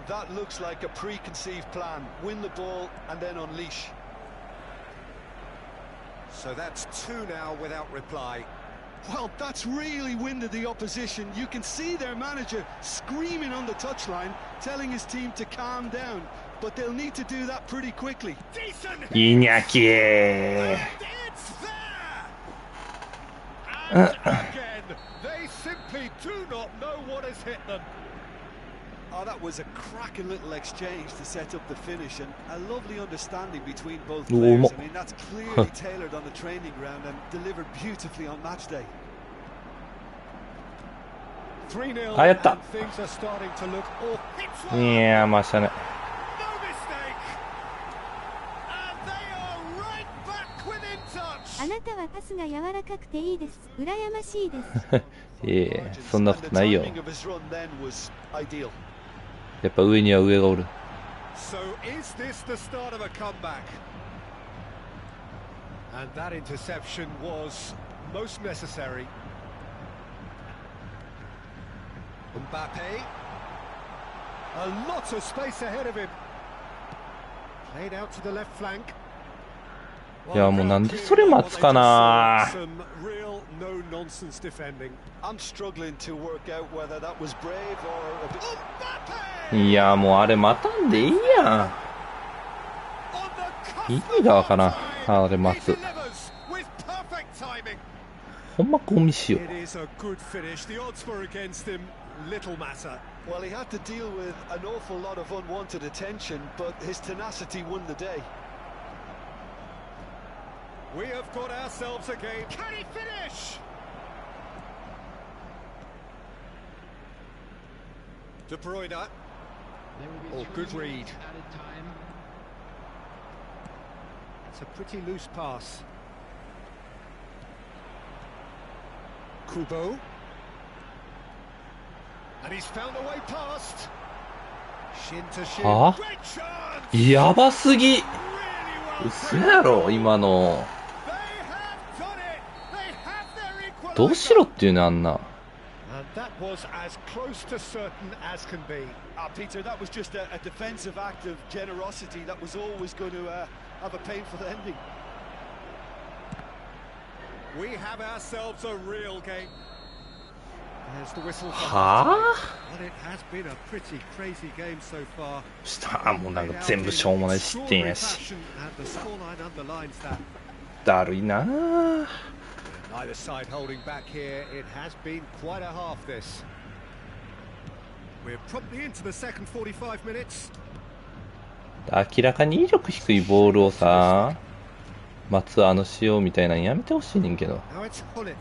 Speaker 3: That looks like a preconceived plan. Win the ball and then unleash.
Speaker 2: So that's two now without reply.
Speaker 3: Well, that's really winded the opposition. You can see their manager screaming on the touchline, telling his team to calm down. But they'll need to do that pretty quickly.
Speaker 2: Decent hit.
Speaker 1: いにゃき
Speaker 2: And
Speaker 1: ー。
Speaker 2: it's there. And again, they simply do not know what has hit them.
Speaker 3: Oh, that was a cracking little exchange to set up the finish, and a lovely understanding between both players. I mean, that's clearly tailored on the training ground and delivered beautifully on match day.
Speaker 2: 3-0
Speaker 1: あ、やった。
Speaker 2: and things are starting to look all hits
Speaker 1: い
Speaker 2: one.
Speaker 1: やー、ましたね。
Speaker 2: No mistake. And they are right back within touch.
Speaker 4: あなたはパスが柔らかくていいです。羨ましいです。
Speaker 1: いえ、そんなことないよ。
Speaker 3: And the timing of his run then was ideal.
Speaker 1: やっぱ上には上がおる。
Speaker 2: So is this the start of a comeback? And that interception was most necessary. Mbappe. A lot of space ahead of him. Played out to the left flank.
Speaker 1: いや、もうなんでそれ待つかな。
Speaker 2: Some real no-nonsense defending.
Speaker 3: I'm struggling to work out whether that was brave or a bit...
Speaker 2: Mbappe!
Speaker 1: いや、もうあれ待たんでいいや
Speaker 2: On the
Speaker 1: ん。意
Speaker 2: cusp
Speaker 1: 味がわ
Speaker 2: of
Speaker 1: からん。
Speaker 2: time,
Speaker 1: あれ待
Speaker 2: he
Speaker 1: つ。
Speaker 2: delivers with perfect timing.
Speaker 1: ほんまゴミしよ
Speaker 2: It is a good finish. The odds were against him. Little matter.
Speaker 3: Well, he had to deal with an awful lot of unwanted attention, but his tenacity won the day.
Speaker 2: We have got ourselves a game. Can he finish? De Bruyne. Oh, good read. It's a pretty loose pass. Kubo. And he's found a way past. Shin to shin.
Speaker 1: は
Speaker 2: Great chance.
Speaker 1: やばすぎ。
Speaker 2: Really well
Speaker 1: 嘘やろ、今の。
Speaker 2: They have done it. They have their
Speaker 1: どうしろ
Speaker 2: equalizer.
Speaker 1: っていうね、あんな。
Speaker 2: And that was as close to certain as can be.
Speaker 3: Peter, that was just a defensive act of generosity that was always going to have a painful ending.
Speaker 2: We have ourselves a real game. There's the whistle for
Speaker 1: は
Speaker 2: halftime. But it has been a pretty crazy game so far.
Speaker 1: ぁしたもうなんか全部しょうもない失点やし。
Speaker 2: And the scoreline underlines that.
Speaker 1: だるいなぁ。
Speaker 2: Neither side holding back here. It has been quite a half this. We're promptly into the second 45 minutes.
Speaker 1: 明らかに威力低いボールをさ、松あの仕様みたいなのやめてほしいねんけど。
Speaker 2: Now it's Hullet.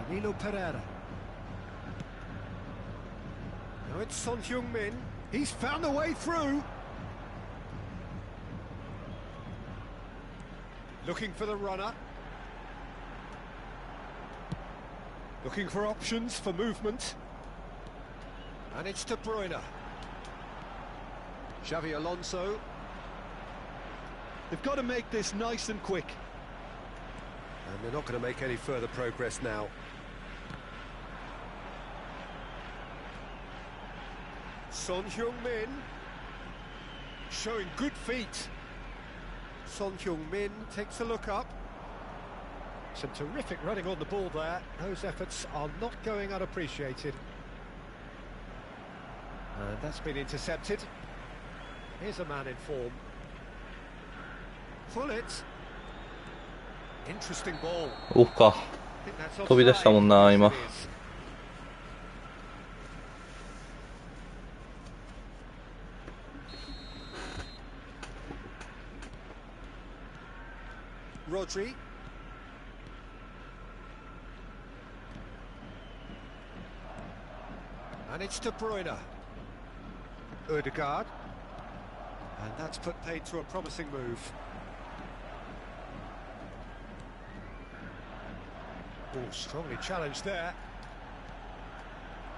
Speaker 2: Danilo Pereira. Now it's Son Heung-min. He's found a way through. Looking for the runner. Looking for options for movement. And it's De Bruyne. Xavi Alonso.
Speaker 3: They've got to make this nice and quick.
Speaker 2: And they're not going to make any further progress now. Son Heung-min showing good feet. Son Heung-min takes a look up. Some terrific running on the ball there. Those efforts are not going unappreciated. And that's been intercepted. Here's a man in form. Hullet. Interesting ball.
Speaker 1: オフか。
Speaker 2: I think that's
Speaker 1: 飛び出したもんな、今。
Speaker 2: offside. Rodri. And it's De Bruyne. Odegaard. And that's put paid to a promising move. Oh, strongly challenged there.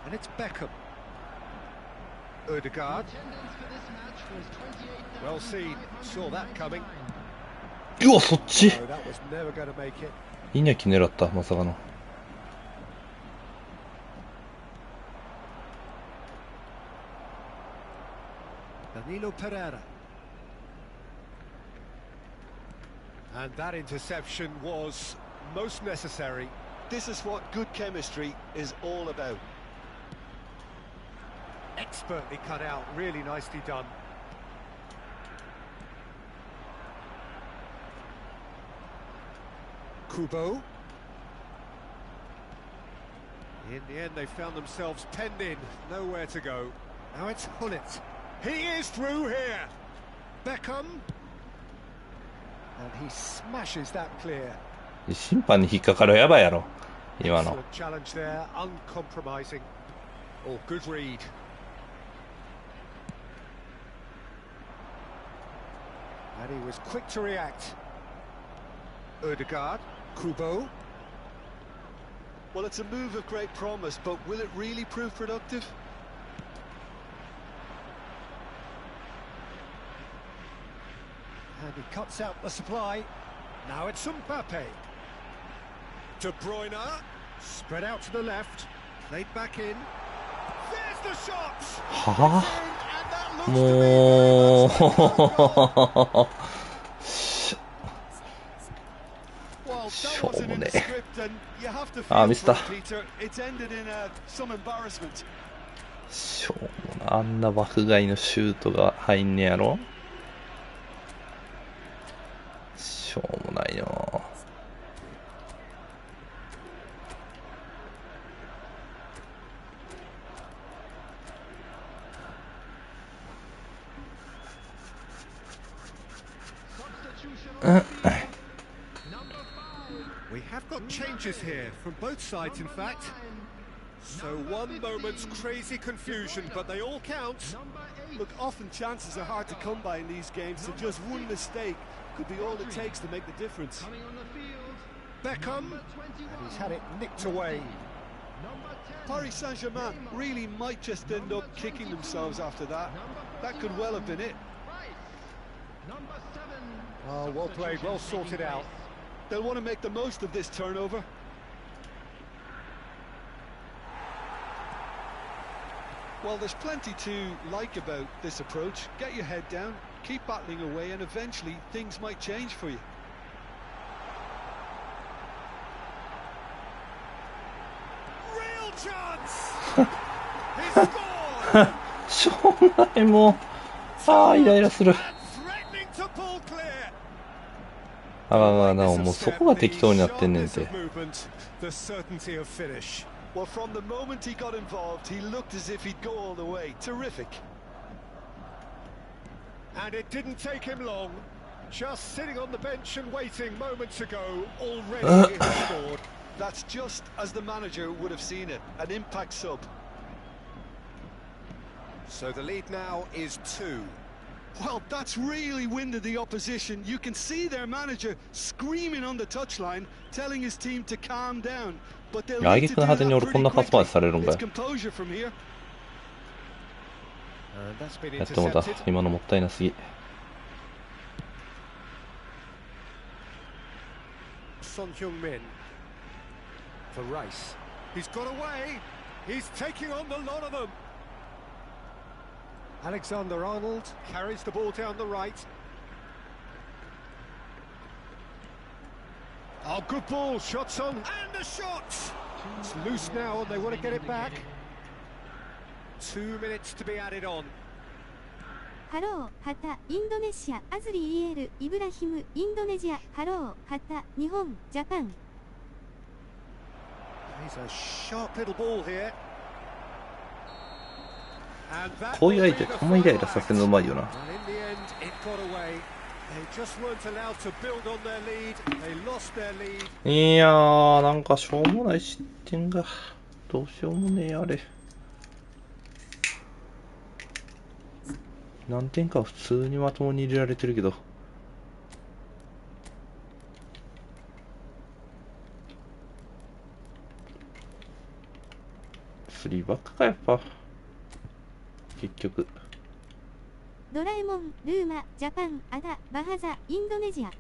Speaker 2: And it's Beckham. Odegaard. Well seen. Saw that coming.
Speaker 1: うわ、そっち。
Speaker 2: No, that was never going to make it.
Speaker 1: イニャキ狙った、まさかの。
Speaker 2: Danilo Pereira. And that interception was most necessary.
Speaker 3: This is what good chemistry is all about.
Speaker 2: Expertly cut out, really nicely done. Kubo. In the end, they found themselves penned in, nowhere to go. Now it's Hullet. He is through here. Beckham. And he smashes that clear.
Speaker 1: 審判に引っかかるやばいやろ、今の。
Speaker 2: Excellent challenge there, uncompromising. Oh, good read. And he was quick to react. Odegaard, Kubo.
Speaker 3: Well, it's a move of great promise, but will it really prove productive?
Speaker 2: And he cuts out the supply. Now it's Mbappe. De Bruyne. Spread out to the left. Played back in. There's the shot!
Speaker 1: はぁ、もうしょうもねえ。あ、ミスった。しょうもな、あんな爆買いのシュートが入んねやろ。しょうもないな。
Speaker 2: We have got changes here from both sides, in fact. So one moment's crazy confusion, but they all count.
Speaker 3: Look, often chances are hard to come by in these games, so just one mistake could be all it takes to make the difference.
Speaker 2: Beckham, and he's had it nicked away.
Speaker 3: Paris Saint-Germain really might just end up kicking themselves after that. That could well have been it.
Speaker 2: Oh, well played, well sorted out.
Speaker 3: They'll want to make the most of this turnover. Well, there's plenty to like about this approach. Get your head down, keep battling away, and eventually things might change for you.
Speaker 2: Real chance! He scored!
Speaker 1: しょうもない、もう。ああ、イライラする。
Speaker 2: Threatening to pull clear.
Speaker 1: ああ、なお、もうそこが適当になってんねんて。
Speaker 2: The certainty of finish.
Speaker 3: Well, from the moment he got involved, he looked as if he'd go all the way. Terrific.
Speaker 2: And it didn't take him long. Just sitting on the bench and waiting moments ago, already he has scored.
Speaker 3: That's just as the manager would have seen it. An impact sub.
Speaker 2: So the lead now is 2.
Speaker 3: Well, that's really winded the opposition. You can see their manager screaming on the touchline, telling his team to calm down. But they'll need to do that pretty quickly. It's composure from here.
Speaker 2: And that's been
Speaker 1: やってもうた。
Speaker 2: intercepted.
Speaker 1: 今のもったいなすぎ。
Speaker 2: Son Heung-min for Rice. He's got away. He's taking on the lot of them. Alexander-Arnold carries the ball down the right. Oh, good ball. Shots on. And the shot. It's loose now and they want to get it back. 2 minutes to be added on.
Speaker 4: ハロー、ハタ、インドネシア、アズリイエール、イブラヒム、インドネシア、ハロー、ハタ、日本、ジャパン。
Speaker 2: He's a sharp little ball here.
Speaker 1: こういう相手、あんまイライラさせるのうまいよな。
Speaker 2: And in the end, it got away.
Speaker 1: いやー、なんかしょうもない失点が。どうしようもねえ、あれ。何点か普通にまともに入れられてるけど。3バックか、やっぱ。結局。
Speaker 4: ドラえもん、ルーマ、ジャパン、アダ、バハザ、インドネジア。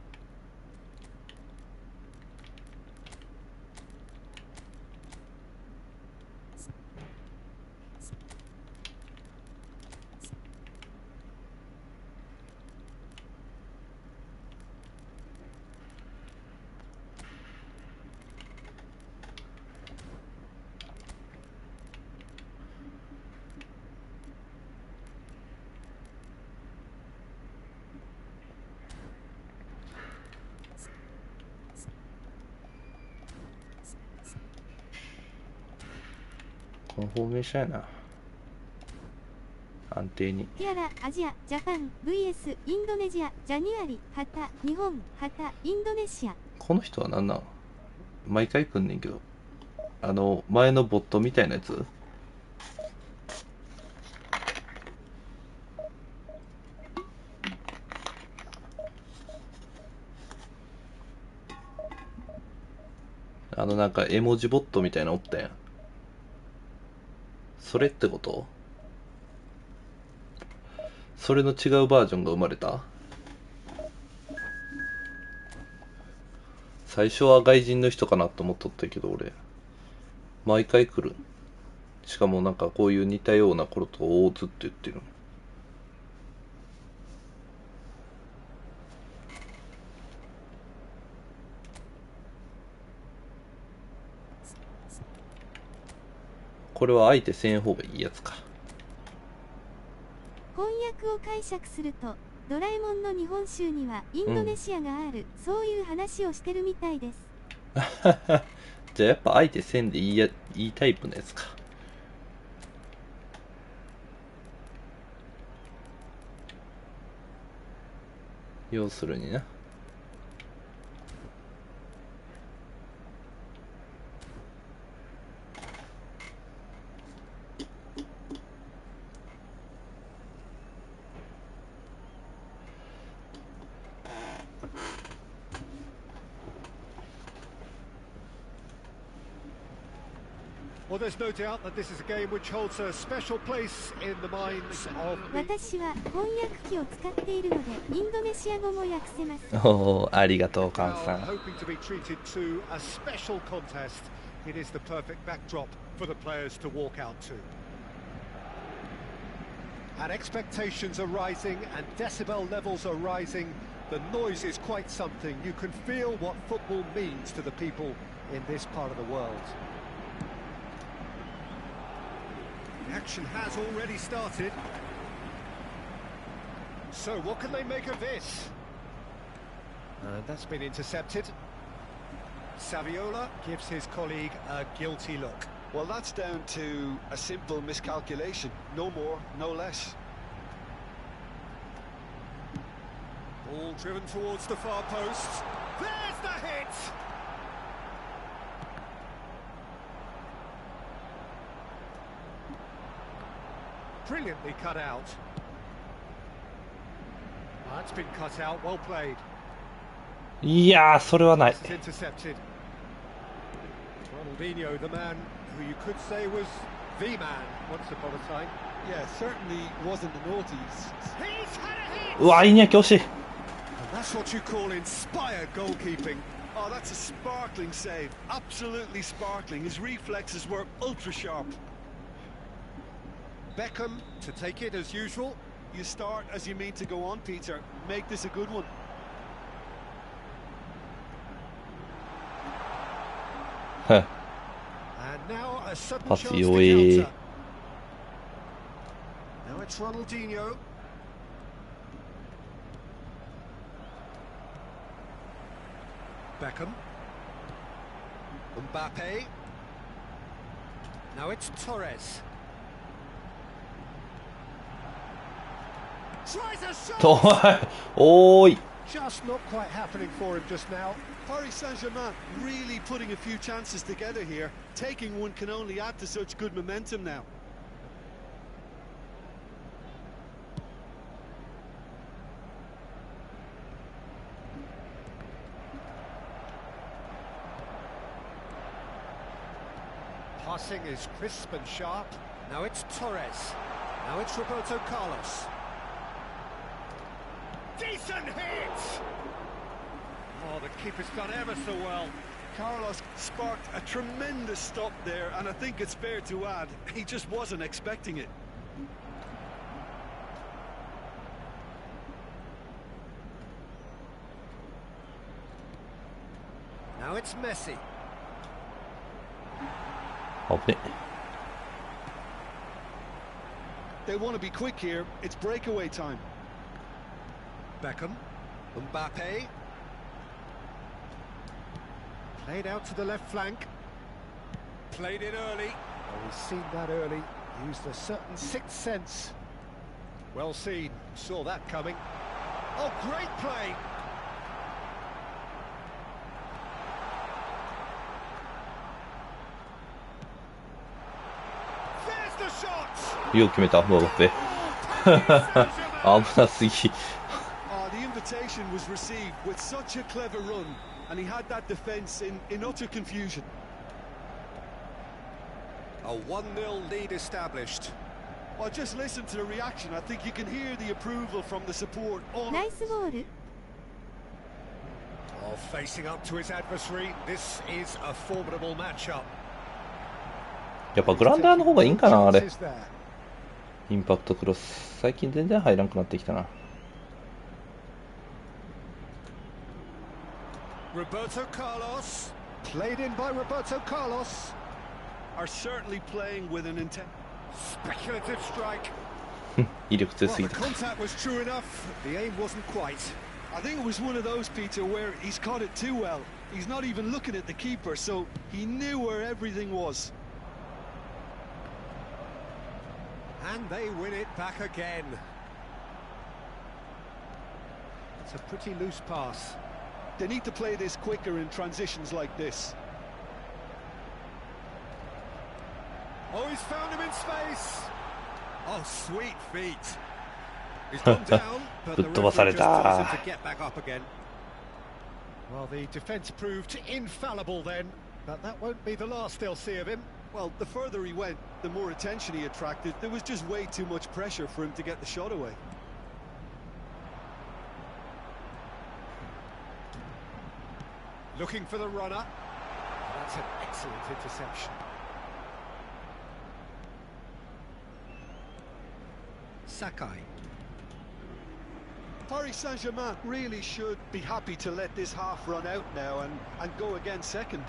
Speaker 1: このフォーメーションやな。安定に。
Speaker 4: ティアラ、アジア、ジャパン、VS、インドネジア、ジャニュアリ、ハタ、日本、ハタ、インドネシア。
Speaker 1: この人は何なん？毎回来んねんけど。前のボットみたいなやつ？なんか絵文字ボットみたいなのおったやん。それってこと？それの違うバージョンが生まれた？最初は外人の人かなと思っとったけど、俺。毎回来る。しかもなんかこういう似たようなことをずっと言ってる。これは相手せん方がいいやつか。
Speaker 4: 翻訳を解釈すると、ドラえもんの日本州にはインドネシアがある、そういう話をしてるみたいです。
Speaker 1: じゃあやっぱ相手せんでいいタイプのやつか。要するにな。
Speaker 2: Well, there's no doubt that this is a game which holds a special place in the minds of
Speaker 4: 私は翻訳機を使っているので、インドネシア語も訳せます。
Speaker 1: おー、ありがとう、カンさん。
Speaker 2: hoping to be treated to a special contest. It is the perfect backdrop for the players to walk out to. And expectations are rising and decibel levels are rising. The noise is quite something. You can feel what football means to the people in this part of the world. The action has already started. So what can they make of this? That's been intercepted. Saviola gives his colleague a guilty look.
Speaker 3: Well, that's down to a simple miscalculation. No more, no less.
Speaker 2: Ball driven towards the far post. There's the hit! Brilliantly cut out. That's been cut out, well played.
Speaker 1: いやー、それはない。
Speaker 2: Intercepted. Ronaldinho, the man who you could say was the man once upon a time.
Speaker 3: Yeah, certainly wasn't the naughties.
Speaker 2: He's had a hit!
Speaker 1: うわ、いいね、惜しい。
Speaker 2: And that's what you call inspired goalkeeping.
Speaker 3: Oh, that's a sparkling save. Absolutely sparkling. His reflexes were ultra sharp.
Speaker 2: Beckham to take it as usual.
Speaker 3: You start as you mean to go on, Peter. Make this a good one.
Speaker 2: And now a sudden
Speaker 1: Pass
Speaker 2: chance to
Speaker 1: away.
Speaker 2: counter. Now it's Ronaldinho. Beckham. Mbappe. Now it's Torres. Tries a shot.
Speaker 1: おーい。
Speaker 2: Just not quite happening for him just now.
Speaker 3: Paris Saint-Germain really putting a few chances together here. Taking one can only add to such good momentum now.
Speaker 2: Passing is crisp and sharp. Now it's Torres. Now it's Roberto Carlos. Decent hit! Oh, the keeper's done ever so well.
Speaker 3: Carlos sparked a tremendous stop there, and I think it's fair to add, he just wasn't expecting it.
Speaker 2: Now it's Messi.
Speaker 3: They want to be quick here. It's breakaway time.
Speaker 2: Beckham. Mbappe. Played out to the left flank. Played it early. Oh, we've seen that early. Used a certain sixth sense. Well seen. Saw that coming. Oh, great play. There's the shot.
Speaker 1: よく決めた、ムバペ。危なすぎ。
Speaker 3: The invitation was received with such a clever run, and he had that defence in utter confusion.
Speaker 2: A 1-0 lead established.
Speaker 3: Well, just listen to the reaction. I think you can hear the approval from the support.
Speaker 4: Nice ball.
Speaker 2: Oh, facing up to his adversary. This is a formidable matchup.
Speaker 1: やっぱグラウンダーの方がいいんかな、あれ。インパクトクロス。最近全然入らなくなってきたな。
Speaker 2: Roberto Carlos. Played in by Roberto Carlos.
Speaker 3: Are certainly playing with an intent.
Speaker 2: Speculative strike.
Speaker 1: 威力強すぎ
Speaker 2: Well,
Speaker 1: た。
Speaker 2: the contact was true enough. The aim wasn't quite.
Speaker 3: I think it was one of those, Peter, where he's caught it too well. He's not even looking at the keeper, so he knew where everything was.
Speaker 2: And they win it back again. It's a pretty loose pass.
Speaker 3: They need to play this quicker in transitions like this.
Speaker 2: Oh, he's found him in space. Oh, sweet feet. He's gone down, but the referee just tells him to get back up again. Well, the defence proved infallible then, but that won't be the last they'll see of him.
Speaker 3: Well, the further he went, the more attention he attracted. There was just way too much pressure for him to get the shot away.
Speaker 2: Looking for the runner. That's an excellent interception. Sakai.
Speaker 3: Paris Saint-Germain really should be happy to let this half run out now and go again second.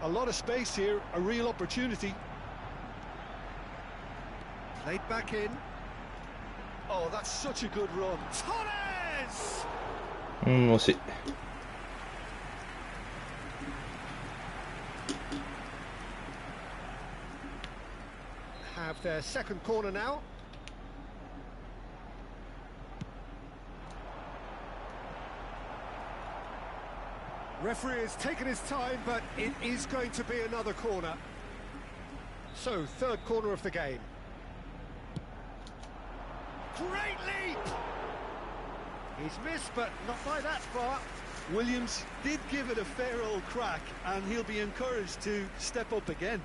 Speaker 3: A lot of space here, a real opportunity.
Speaker 2: Played back in.
Speaker 3: Oh, that's such a good run.
Speaker 2: Torres!
Speaker 1: 惜しい。
Speaker 2: Have their second corner now. Referee has taken his time, but it is going to be another corner. So, third corner of the game. Great leap! He's missed, but not by that far.
Speaker 3: Williams did give it a fair old crack, and he'll be encouraged to step up again.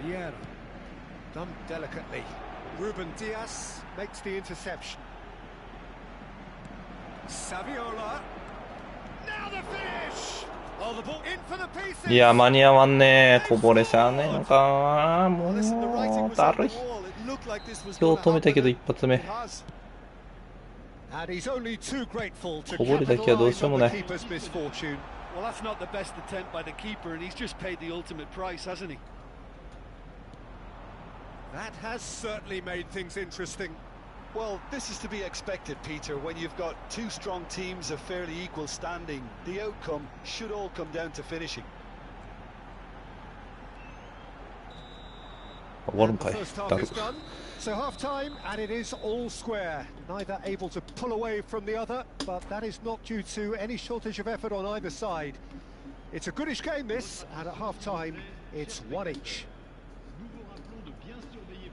Speaker 2: Vieira, done delicately. Ruben Diaz makes the interception. Saviola. Now the finish! Oh, the ball in for the pieces!
Speaker 1: いや、間に合わんねー。こぼれちゃうねーのか。もう、だるい。今日止めたけど一発目。
Speaker 2: And he's only too grateful to
Speaker 1: こぼれだけはどうし
Speaker 2: capitalize
Speaker 1: ようも
Speaker 2: on
Speaker 1: な
Speaker 2: the
Speaker 1: い。
Speaker 2: keeper's misfortune.
Speaker 3: Well, that's not the best attempt by the keeper, and he's just paid the ultimate price, hasn't he?
Speaker 2: That has certainly made things interesting.
Speaker 3: Well, this is to be expected, Peter. When you've got two strong teams of fairly equal standing, the outcome should all come down to finishing.
Speaker 1: 終わるんかい。だる。
Speaker 2: So half time, and it is all square. Neither able to pull away from the other, but that is not due to any shortage of effort on either side. It's a goodish game, this, and at half time, it's one each.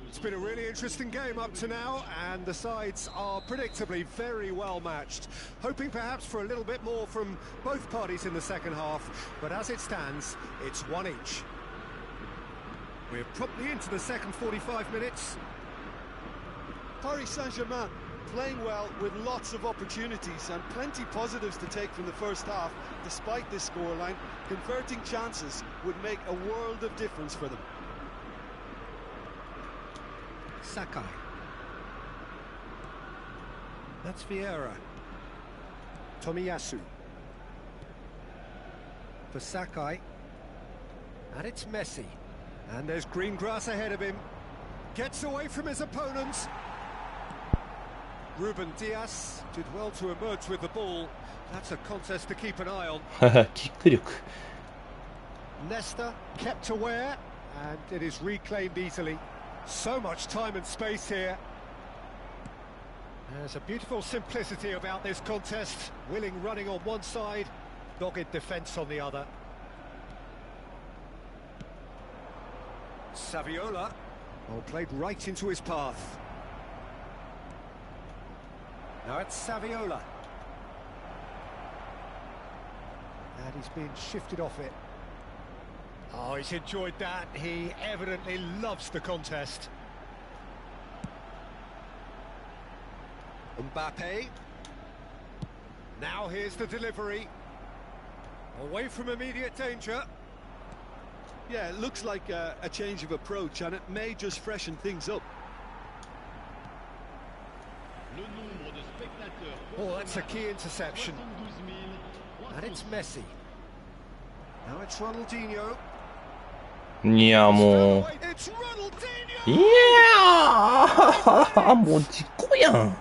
Speaker 2: It's been a really interesting game up to now, and the sides are predictably very well matched. Hoping perhaps for a little bit more from both parties in the second half, but as it stands, it's one each. We're promptly into the second 45 minutes.
Speaker 3: Paris Saint-Germain playing well with lots of opportunities and plenty positives to take from the first half. Despite this scoreline, converting chances would make a world of difference for them.
Speaker 2: Sakai. That's Vieira. Tomiyasu. For Sakai. And it's Messi. And there's green grass ahead of him. Gets away from his opponents. Ruben Diaz did well to emerge with the ball. That's a contest to keep an eye on.
Speaker 1: キック力。
Speaker 2: Nesta kept aware, and it is reclaimed easily. So much time and space here. There's a beautiful simplicity about this contest. Willing running on one side, dogged defence on the other. Saviola, played right into his path. Now it's Saviola. And he's being shifted off it. Oh, he's enjoyed that. He evidently loves the contest. Mbappe. Now here's the delivery. Away from immediate danger.
Speaker 3: Yeah, it looks like a change of approach, and it may just freshen things up.
Speaker 2: Oh, that's a key interception. And it's Messi. Now it's Ronaldinho.
Speaker 1: いやもう。いやもう事故やん。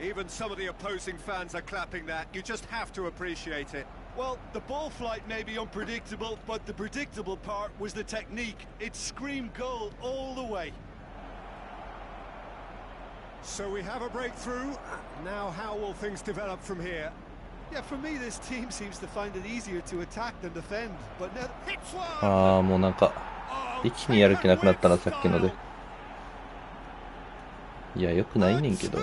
Speaker 2: Even some of the opposing fans are clapping that. You just have to appreciate it.
Speaker 3: Well, the ball flight may be unpredictable, but the predictable part was the technique. It screamed goal all the way.
Speaker 2: So we have a breakthrough. Now how will things develop from here?
Speaker 3: Yeah, for me this team seems to find it easier to attack than defend. But now
Speaker 1: ああもうなんか一気にやる気なくなったなさっきので。いや良くないねんけど。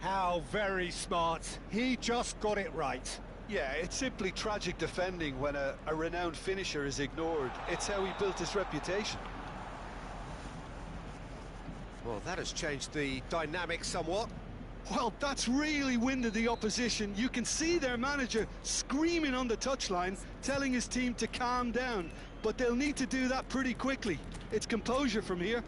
Speaker 2: How very smart. He just got it right.
Speaker 3: Yeah, it's simply tragic defending when a renowned finisher is ignored. It's how he built his reputation.
Speaker 2: Well, that has changed the dynamic somewhat.
Speaker 3: Well, that's really winded the opposition. You can see their manager screaming on the touchline, telling his team to calm down. But they'll need to do that pretty quickly. It's composure from here.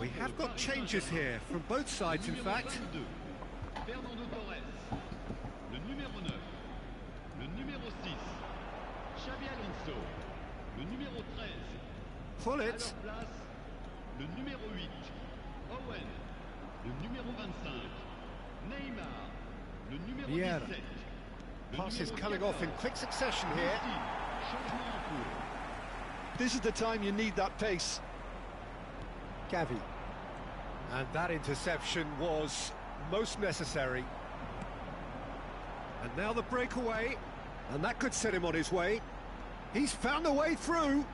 Speaker 2: We have got changes here from both sides, in fact. Pull it. Vieira. Passes coming off in quick succession here.
Speaker 3: This is the time you need that pace.
Speaker 2: Gavi. And that interception was most necessary. And now the breakaway, and that could set him on his way. He's found a way through.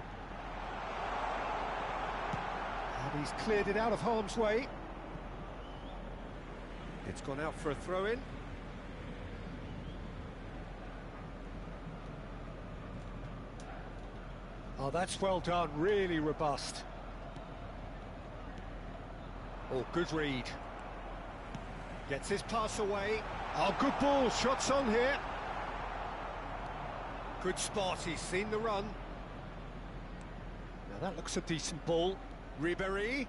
Speaker 2: And he's cleared it out of harm's way. It's gone out for a throw-in. Oh, that's well done, really robust. Oh, good read. Gets his pass away. Oh, good ball, shots on here. Good spot, he's seen the run. Now that looks a decent ball. Ribéry.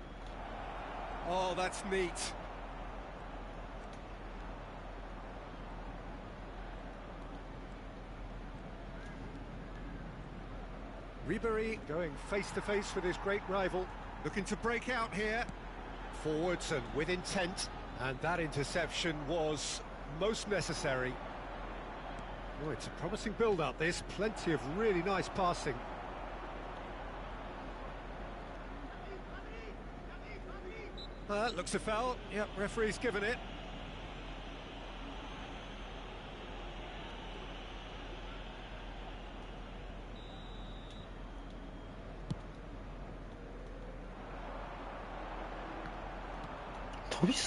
Speaker 2: Oh, that's neat. Ribéry going face to face with his great rival, looking to break out here. Forwards and with intent, and that interception was most necessary. Oh, it's a promising build-up, this. Plenty of really nice passing. Looks a foul. Yep, referee's given it.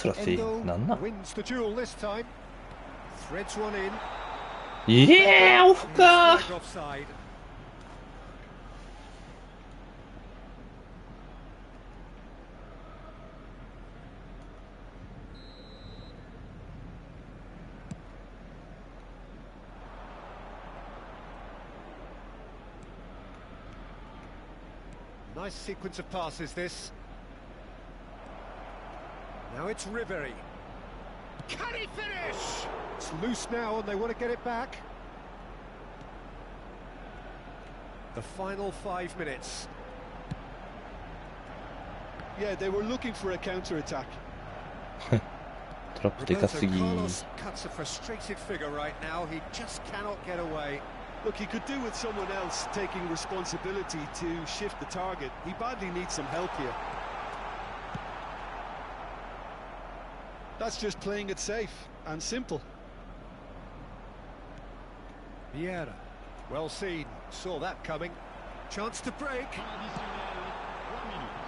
Speaker 1: Endo
Speaker 2: wins the duel this time. Threads one in.
Speaker 1: Yeah,オフか。
Speaker 2: Offside. Nice sequence of passes, this. Now it's Ribéry. Can he finish? It's loose now and they want to get it back. The final 5 minutes.
Speaker 3: Yeah, they were looking for a counter-attack.
Speaker 2: Carlos cuts a frustrated figure right now. He just cannot get away.
Speaker 3: Look, he could do with someone else taking responsibility to shift the target. He badly needs some help here. That's just playing it safe and simple.
Speaker 2: Vieira, well seen, saw that coming. Chance to break.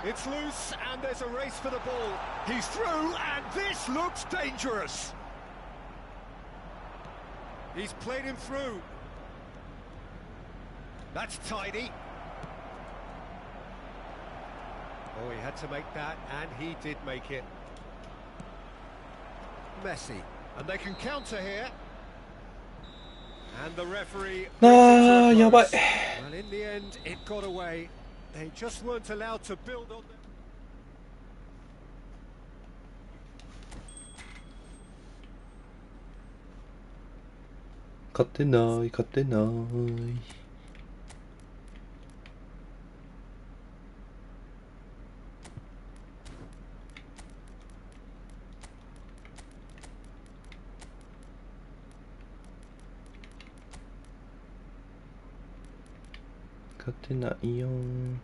Speaker 2: It's loose and there's a race for the ball. He's through and this looks dangerous. He's played him through. That's tidy. Oh, he had to make that, and he did make it. Messi, and they can counter here. And the referee...
Speaker 1: Ah, やばい。
Speaker 2: Well, in the end, it got away. They just weren't allowed to build on them.
Speaker 1: 勝てない、勝てない。勝てないよー。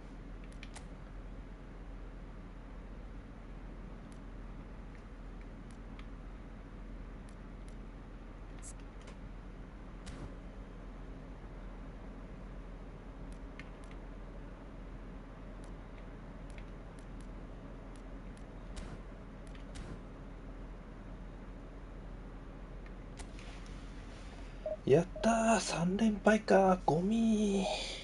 Speaker 1: やったー、3連敗か、ゴミー。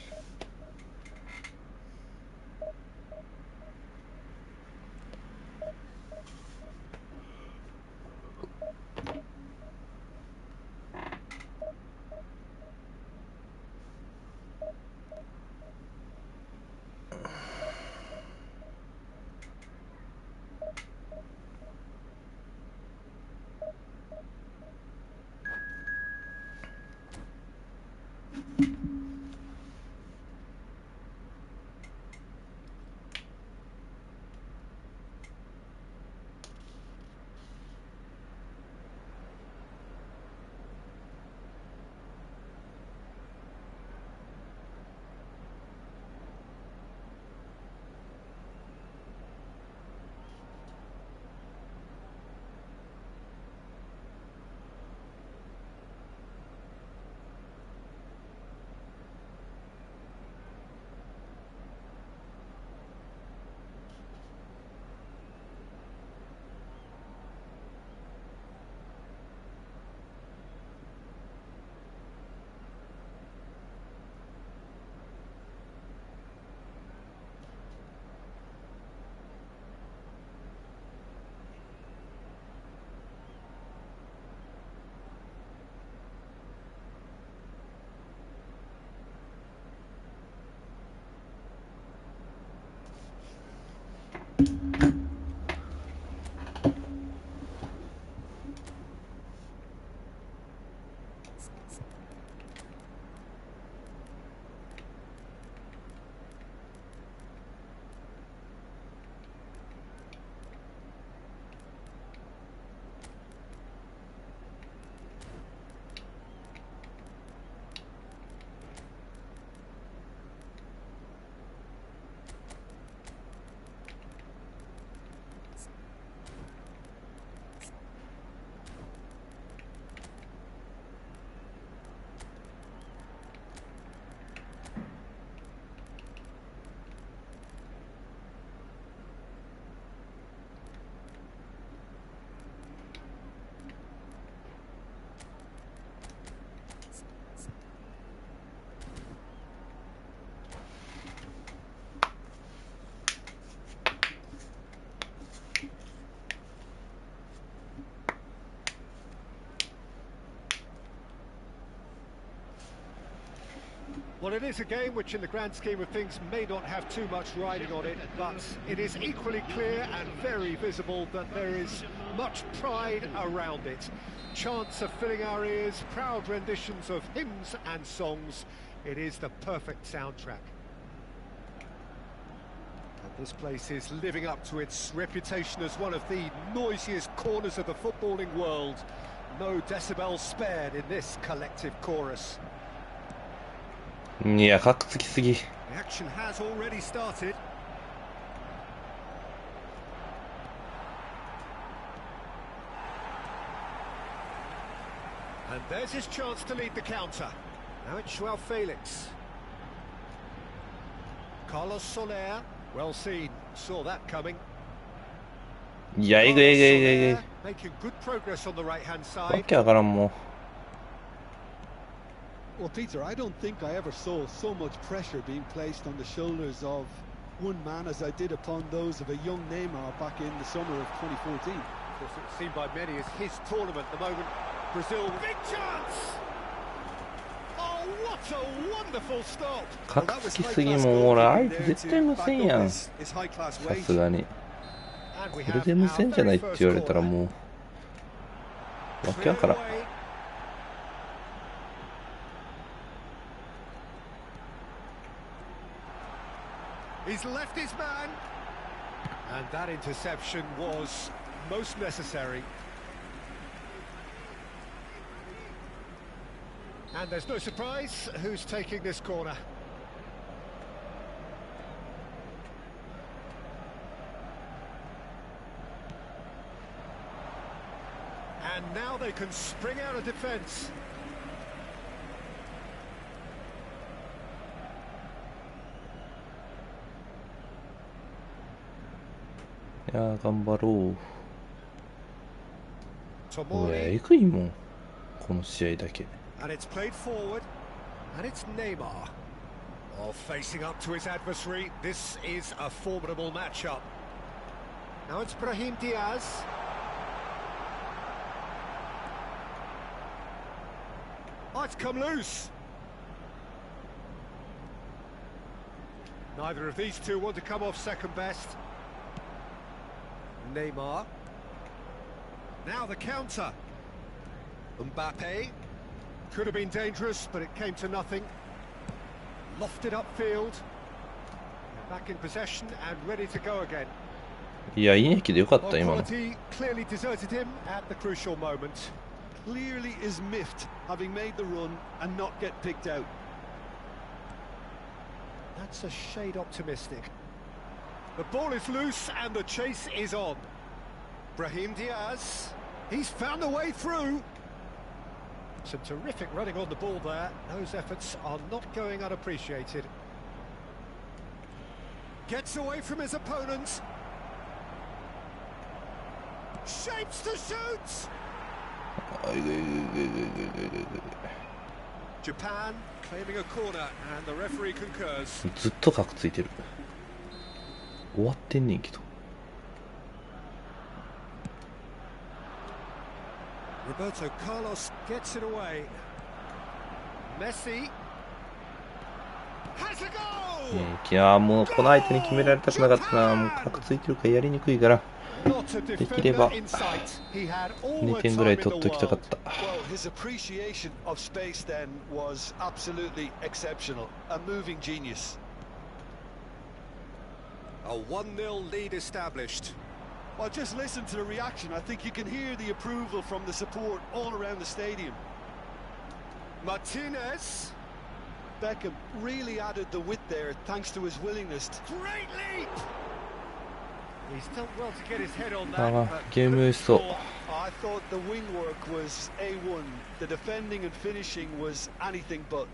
Speaker 2: Well, it is a game which in the grand scheme of things may not have too much riding on it, but it is equally clear and very visible that there is much pride around it. Chants are filling our ears, proud renditions of hymns and songs. It is the perfect soundtrack. And this place is living up to its reputation as one of the noisiest corners of the footballing world. No decibels spared in this collective chorus.
Speaker 1: いや、かっつきすぎ。
Speaker 2: The action has already started. And there's his chance to lead the counter. Now it's Joao Felix. Carlos Soler, well seen, saw that coming.
Speaker 1: いや、えぐいえぐいえぐいえぐい。
Speaker 2: Making good progress on the right-hand
Speaker 1: わ
Speaker 2: side.
Speaker 1: けわからんもう。
Speaker 3: Well, Peter, I don't think I ever saw so much pressure being placed on the shoulders of one man as I did upon those of a young Neymar back in the summer of 2014.
Speaker 2: Of course, it's seen by many as his tournament at the moment. Brazil, big chance! Oh, what a wonderful stop!
Speaker 1: かっつきすぎもう俺相手絶対無線やん。さすがに。これで無線じゃないって言われたらもうわけわからん。
Speaker 2: He's left his man, and that interception was most necessary. And there's no surprise who's taking this corner. And now they can spring out of defence.
Speaker 1: いやー頑張ろう。うわ、え
Speaker 2: Tomori,
Speaker 1: ぐいもんこの試合だけ。
Speaker 2: and it's played forward, and it's Neymar. Oh, facing up to his adversary, this is a formidable matchup. Now it's Brahim Diaz. Oh, it's come loose. Neither of these two want to come off second best. Neymar. Now the counter. Mbappe. Could have been dangerous, but it came to nothing. Lofted upfield. They're back in possession and ready to go again.
Speaker 1: いや、いいねきでよかった今の。
Speaker 2: Quality clearly deserted him at the crucial moment.
Speaker 3: Clearly is miffed, having made the run and not get picked out.
Speaker 2: That's a shade optimistic. The ball is loose and the chase is on. Brahim Diaz. He's found a way through. Some terrific running on the ball there. Those efforts are not going unappreciated. Gets away from his opponents. Shapes to shoot. Japan claiming a corner and the referee concurs.
Speaker 1: ずっとカクついてる。終わってんねんけど。
Speaker 2: Roberto Carlos gets it away. Messi.
Speaker 1: 昨日はもうこの相手に決められたくなかったな。もう角ついてるからやりにくいから、できれば2点ぐらい取っときたかった。
Speaker 2: A 1-0 lead established.
Speaker 3: Well, just listen to the reaction. I think you can hear the approval from the support all around the stadium.
Speaker 2: Martinez.
Speaker 3: Beckham really added the width there thanks to his willingness.
Speaker 2: Great leap. He's done well to get his head on that.
Speaker 1: ゲームそう。
Speaker 3: I thought the wing work was A1. The defending and finishing was anything but.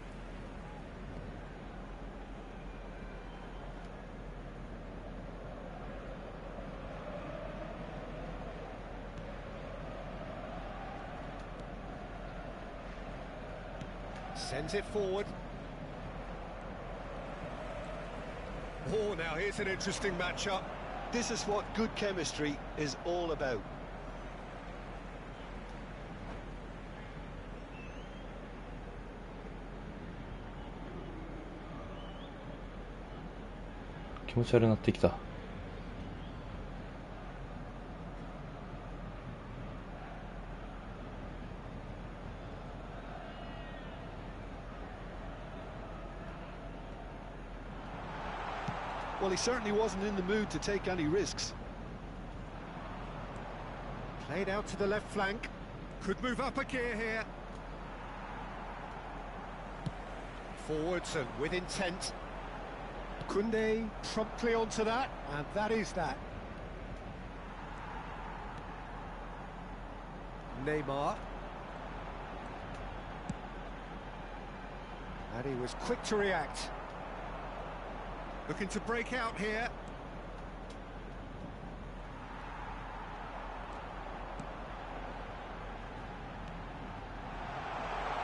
Speaker 2: Sends it forward. Oh, now here's an interesting matchup.
Speaker 3: This is what good chemistry is all about.
Speaker 1: 気持ち悪くなってきた。
Speaker 3: Well, he certainly wasn't in the mood to take any risks.
Speaker 2: Played out to the left flank. Could move up a gear here. Forwards and with intent. Kunde promptly onto that, and that is that. Neymar. And he was quick to react. Looking to break out here.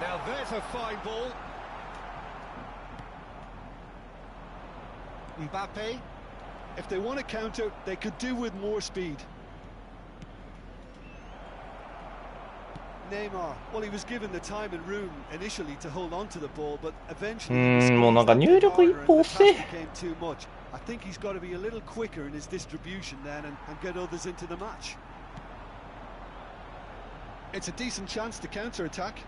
Speaker 2: Now there's a fine ball. Mbappe.
Speaker 3: If they want to counter, they could do with more speed. Neymar, well, he was given the time and room initially to hold on to the ball, but eventually
Speaker 1: もうなんか入力一歩遅い。
Speaker 3: became too much. I think he's got to be a little quicker in his distribution then and get others into the match. It's a decent chance to counter attack.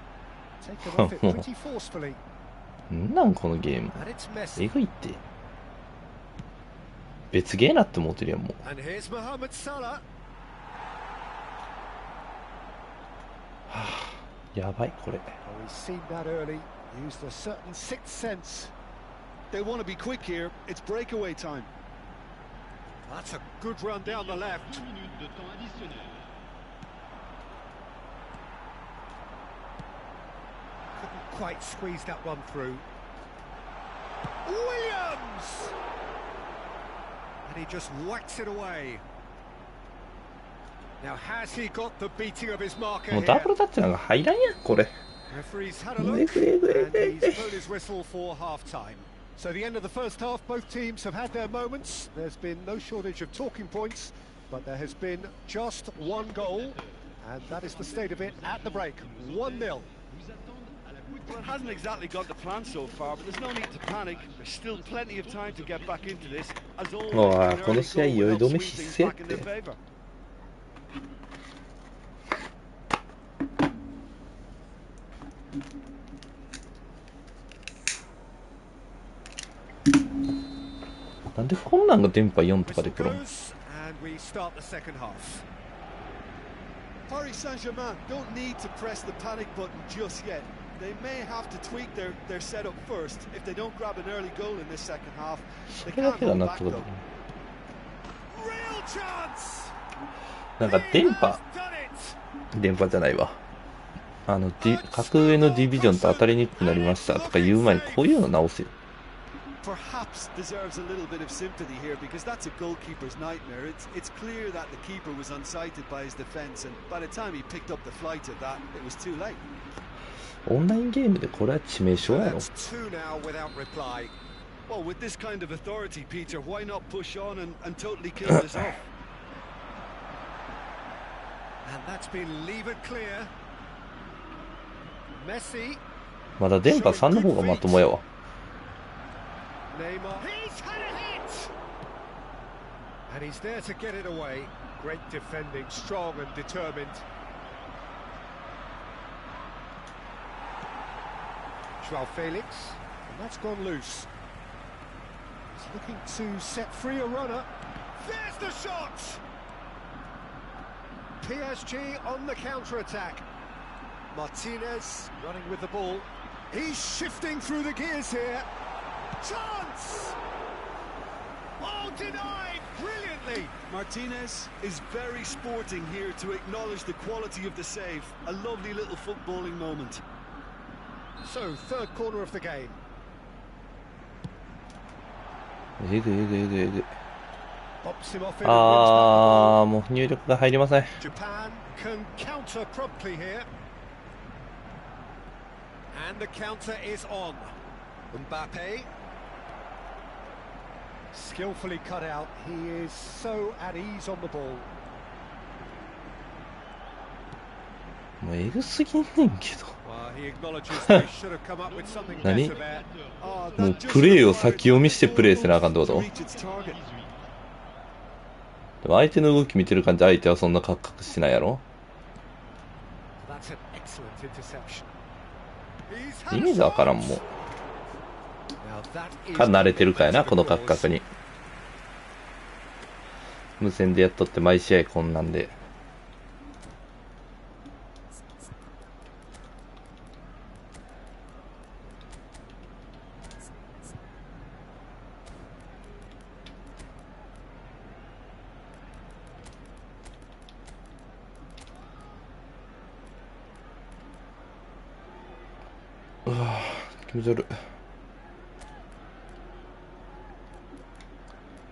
Speaker 2: Taken off it pretty forcefully.
Speaker 1: なんこのゲーム。
Speaker 2: And it's Messi.
Speaker 1: えぐいって。別ゲーなって思ってるやんもう。
Speaker 2: And here's Mohamed Salah.
Speaker 1: やばいこれ。
Speaker 2: Oh, he's seen that early. Used a certain sixth sense.
Speaker 3: They want to be quick here. It's breakaway time.
Speaker 2: That's a good run down the left. Couldn't quite squeeze that one through. Williams! And he just whacks it away. Now has he got the beating of his marker
Speaker 1: もう
Speaker 2: here?
Speaker 1: ダブルタッチなんか入らんやんこれ。
Speaker 2: Referee's had a look, and he's blown his whistle for half-time. So the end of the first half, both teams have had their moments. There's been no shortage of talking points, but there has been just one goal, and that is the state of it at the break. 1-0.
Speaker 3: Well, it hasn't exactly got the plan so far, but there's no need to panic. There's still plenty of time to get back into this. As always, an early goal will help swing things back in their favour.
Speaker 1: なんでこんなんが電波4とかで来るの？
Speaker 2: Goes, and we start the second half.
Speaker 3: Paris Saint-Germain don't need to press the panic button just yet. They may have to tweak their setup first. If they don't grab an early goal in this second half, they can't hold back though.
Speaker 2: Real chance.
Speaker 1: なんか電波じゃないわ。格上のディビジョンと当たりにくくなりましたとか言う前にこういうの直すよ。
Speaker 3: Perhaps deserves a little bit of sympathy here because that's a goalkeeper's nightmare. It's clear that the keeper was unsighted by his defence, and by the time he picked up the flight of that, it was too late.
Speaker 1: オンラインゲームでこれは致命傷やろ。
Speaker 2: That's two now without reply.
Speaker 3: Well, with this kind of authority, Peter, why not push on and totally kill this off?
Speaker 2: And that's been levered clear. Messi.
Speaker 1: まだ電波3の方がまともやわ。
Speaker 2: Neymar. He's had a hit! And he's there to get it away. Great defending, strong and determined. Joao Felix, and that's gone loose. He's looking to set free a runner. There's the shot! PSG on the counter-attack. Martinez running with the ball. He's shifting through the gears here. Chance! Oh, denied brilliantly.
Speaker 3: Martinez is very sporting here to acknowledge the quality of the save. A lovely little footballing moment.
Speaker 2: So, third corner of the game. Pops him off in and wins
Speaker 1: 入力が入りません。
Speaker 2: Japan can counter promptly here. And the counter is on. Mbappe. Skillfully cut out. He is so at ease on the ball.
Speaker 1: もうエグすぎんねんけど。
Speaker 2: Well, he acknowledges they should have come up with something better there.
Speaker 1: もうプレーを先読みしてプレーせなあかんってこと？でも相手の動き見てる感じ、相手はそんなカクカクしてないやろ？意味がわからんもん。か慣れてるかやな、このカクカクに。無線でやっとって毎試合こんなんで。気持ち悪い。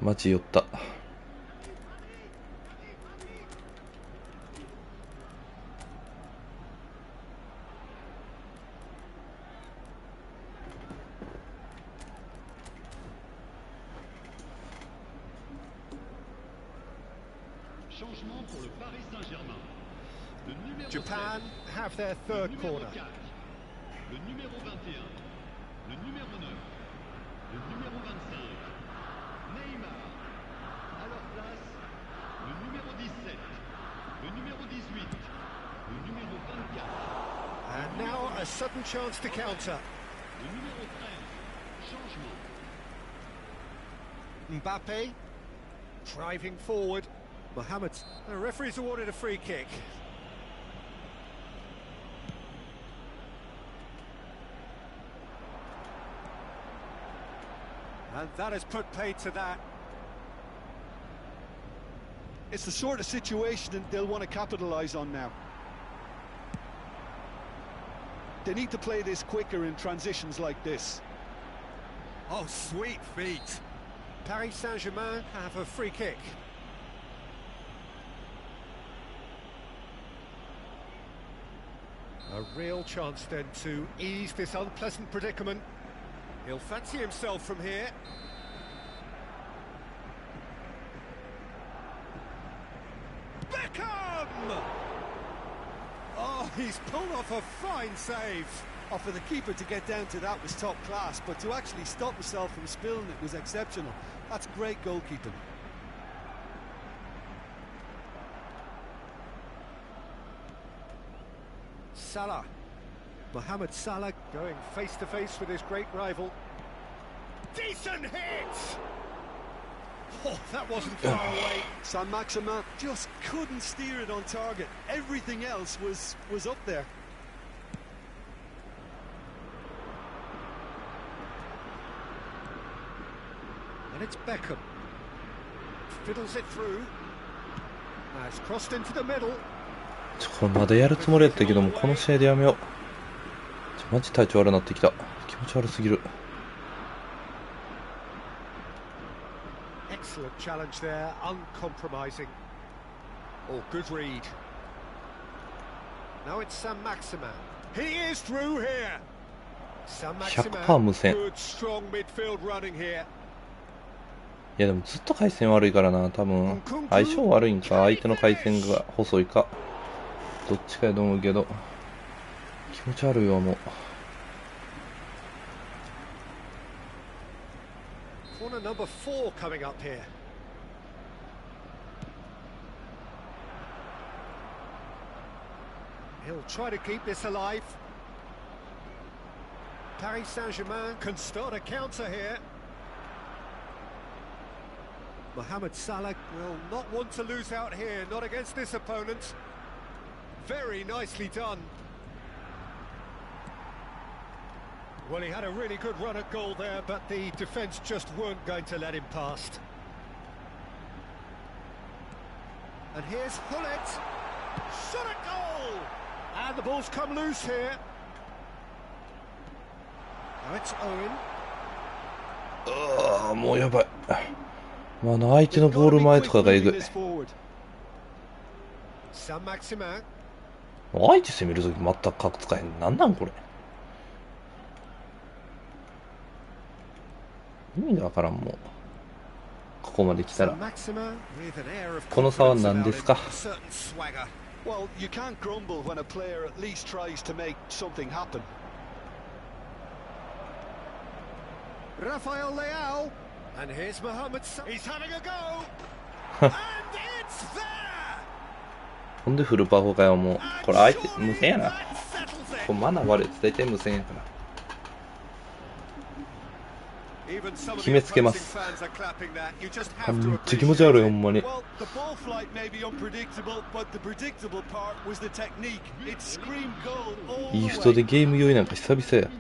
Speaker 1: マジ寄った。
Speaker 2: Japan have their third corner.
Speaker 5: Le numéro 21, le numéro 9, le numéro 25, Neymar. À leur place, le numéro 17, le numéro 18, le numéro 24.
Speaker 2: And now a sudden chance to counter.
Speaker 5: Le numéro 13, changement.
Speaker 2: Mbappe driving forward. Mohamed. The referee's awarded a free kick. And that has put paid to that.
Speaker 3: It's the sort of situation that they'll want to capitalise on now. They need to play this quicker in transitions like this.
Speaker 2: Oh, sweet feet. Paris Saint-Germain have a free kick. A real chance then to ease this unpleasant predicament. He'll fancy himself from here. Beckham! Oh, he's pulled off a fine save.
Speaker 3: Oh, for the keeper to get down to that was top class, but to actually stop himself from spilling it was exceptional. That's great goalkeeping.
Speaker 2: Salah. Mohamed Salah going face-to-face with his great rival. Decent hit! Oh, that wasn't far away.
Speaker 3: Saint-Maximin just couldn't steer it on target. Everything else was up there.
Speaker 2: And it's Beckham. Fiddles it through. Has crossed into the middle.
Speaker 1: これまだやるつもりやったけども、この試合でやめよう。マジ体調悪くなってきた。気持ち悪すぎる。
Speaker 2: Excellent challenge there, uncompromising. Oh, good read. Now it's Saint-Maximin. He is through here. Saint-Maximin, good strong midfield running here.
Speaker 1: いやでもずっと回線悪いからな、多分相性悪いんか、相手の回線が細いか、どっちかやと思うけど、気持ち悪いわもう。
Speaker 2: Corner number 4 coming up here. He'll try to keep this alive. Paris Saint-Germain can start a counter here. Mohamed Salah will not want to lose out here, not against this opponent. Very nicely done. Well, he had a really good run at goal there, but the defence just weren't going to let him past. And here's Hullet. Shot at goal! And the ball's come loose here. Now it's Owen.
Speaker 1: もうやばい。まあ、相手のボール前とかがえぐい。
Speaker 2: Saint-Maximin.
Speaker 1: 相手攻めるとき全く角使えん。なんなんこれ。意味がわからん。もうここまで来たらこの差は何ですか。
Speaker 3: Well, you can't grumble when a player at least tries to make something happen.
Speaker 2: Rafael Leao, and here's Mohamed Salah. He's having a go, and it's there.
Speaker 1: ほんでフルパフォかよ。もうこれ相手無線やな。これマナー悪いって大体無線やから。決めつけます。めっちゃ気持ち悪いほんまに。いい人でゲーム酔いなんか久々や。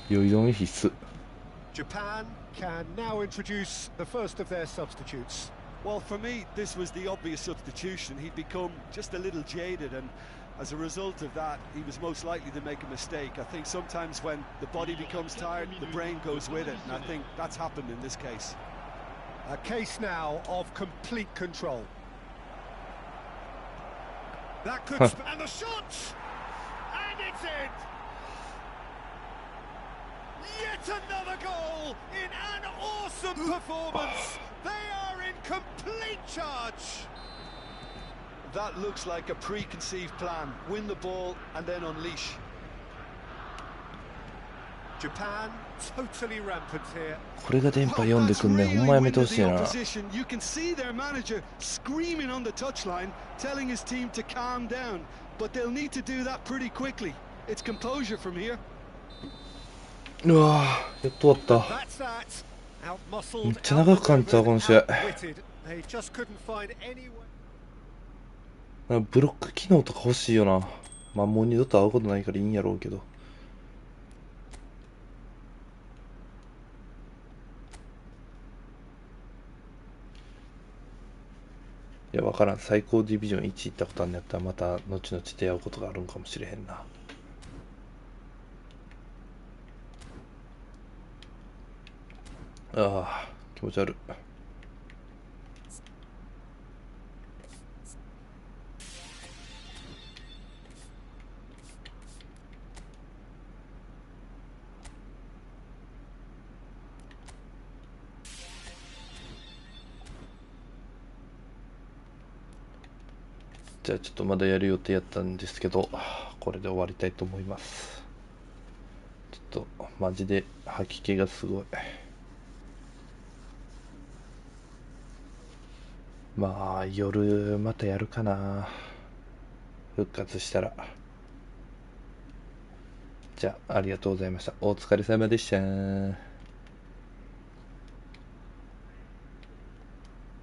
Speaker 1: 酔い止め必須。
Speaker 2: Japan can now introduce the first of their substitutes.
Speaker 3: Well, for me, this was the obvious substitution. He'd become just a little jaded, and as a result of that, he was most likely to make a mistake. I think sometimes when the body becomes tired, the brain goes with it, and I think that's happened in this case.
Speaker 2: A case now of complete control. That could... and the shot! And it's in! Yet another goal in an awesome performance. They are in complete charge.
Speaker 3: That looks like a preconceived plan. Win the ball and then unleash.
Speaker 2: Japan totally rampant here.
Speaker 1: これが電波読んでくんね。ほんまやめてほしいな。
Speaker 3: You can see their manager screaming on the touchline, telling his team to calm down, but they'll need to do that pretty quickly. It's composure from here.
Speaker 1: うわぁ、やっと終わった。めっちゃ長く感じたこの試合。ブロック機能とか欲しいよな。まあもう二度と会うことないからいいんやろうけど。いや、わからん。最高ディビジョン1行ったことあるんやったらまた後々出会うことがあるんかもしれへんな。ああ、気持ち悪い。じゃあちょっとまだやる予定やったんですけど、これで終わりたいと思います。ちょっとマジで吐き気がすごい。まあ夜またやるかな、復活したら。じゃあありがとうございました。お疲れ様でした。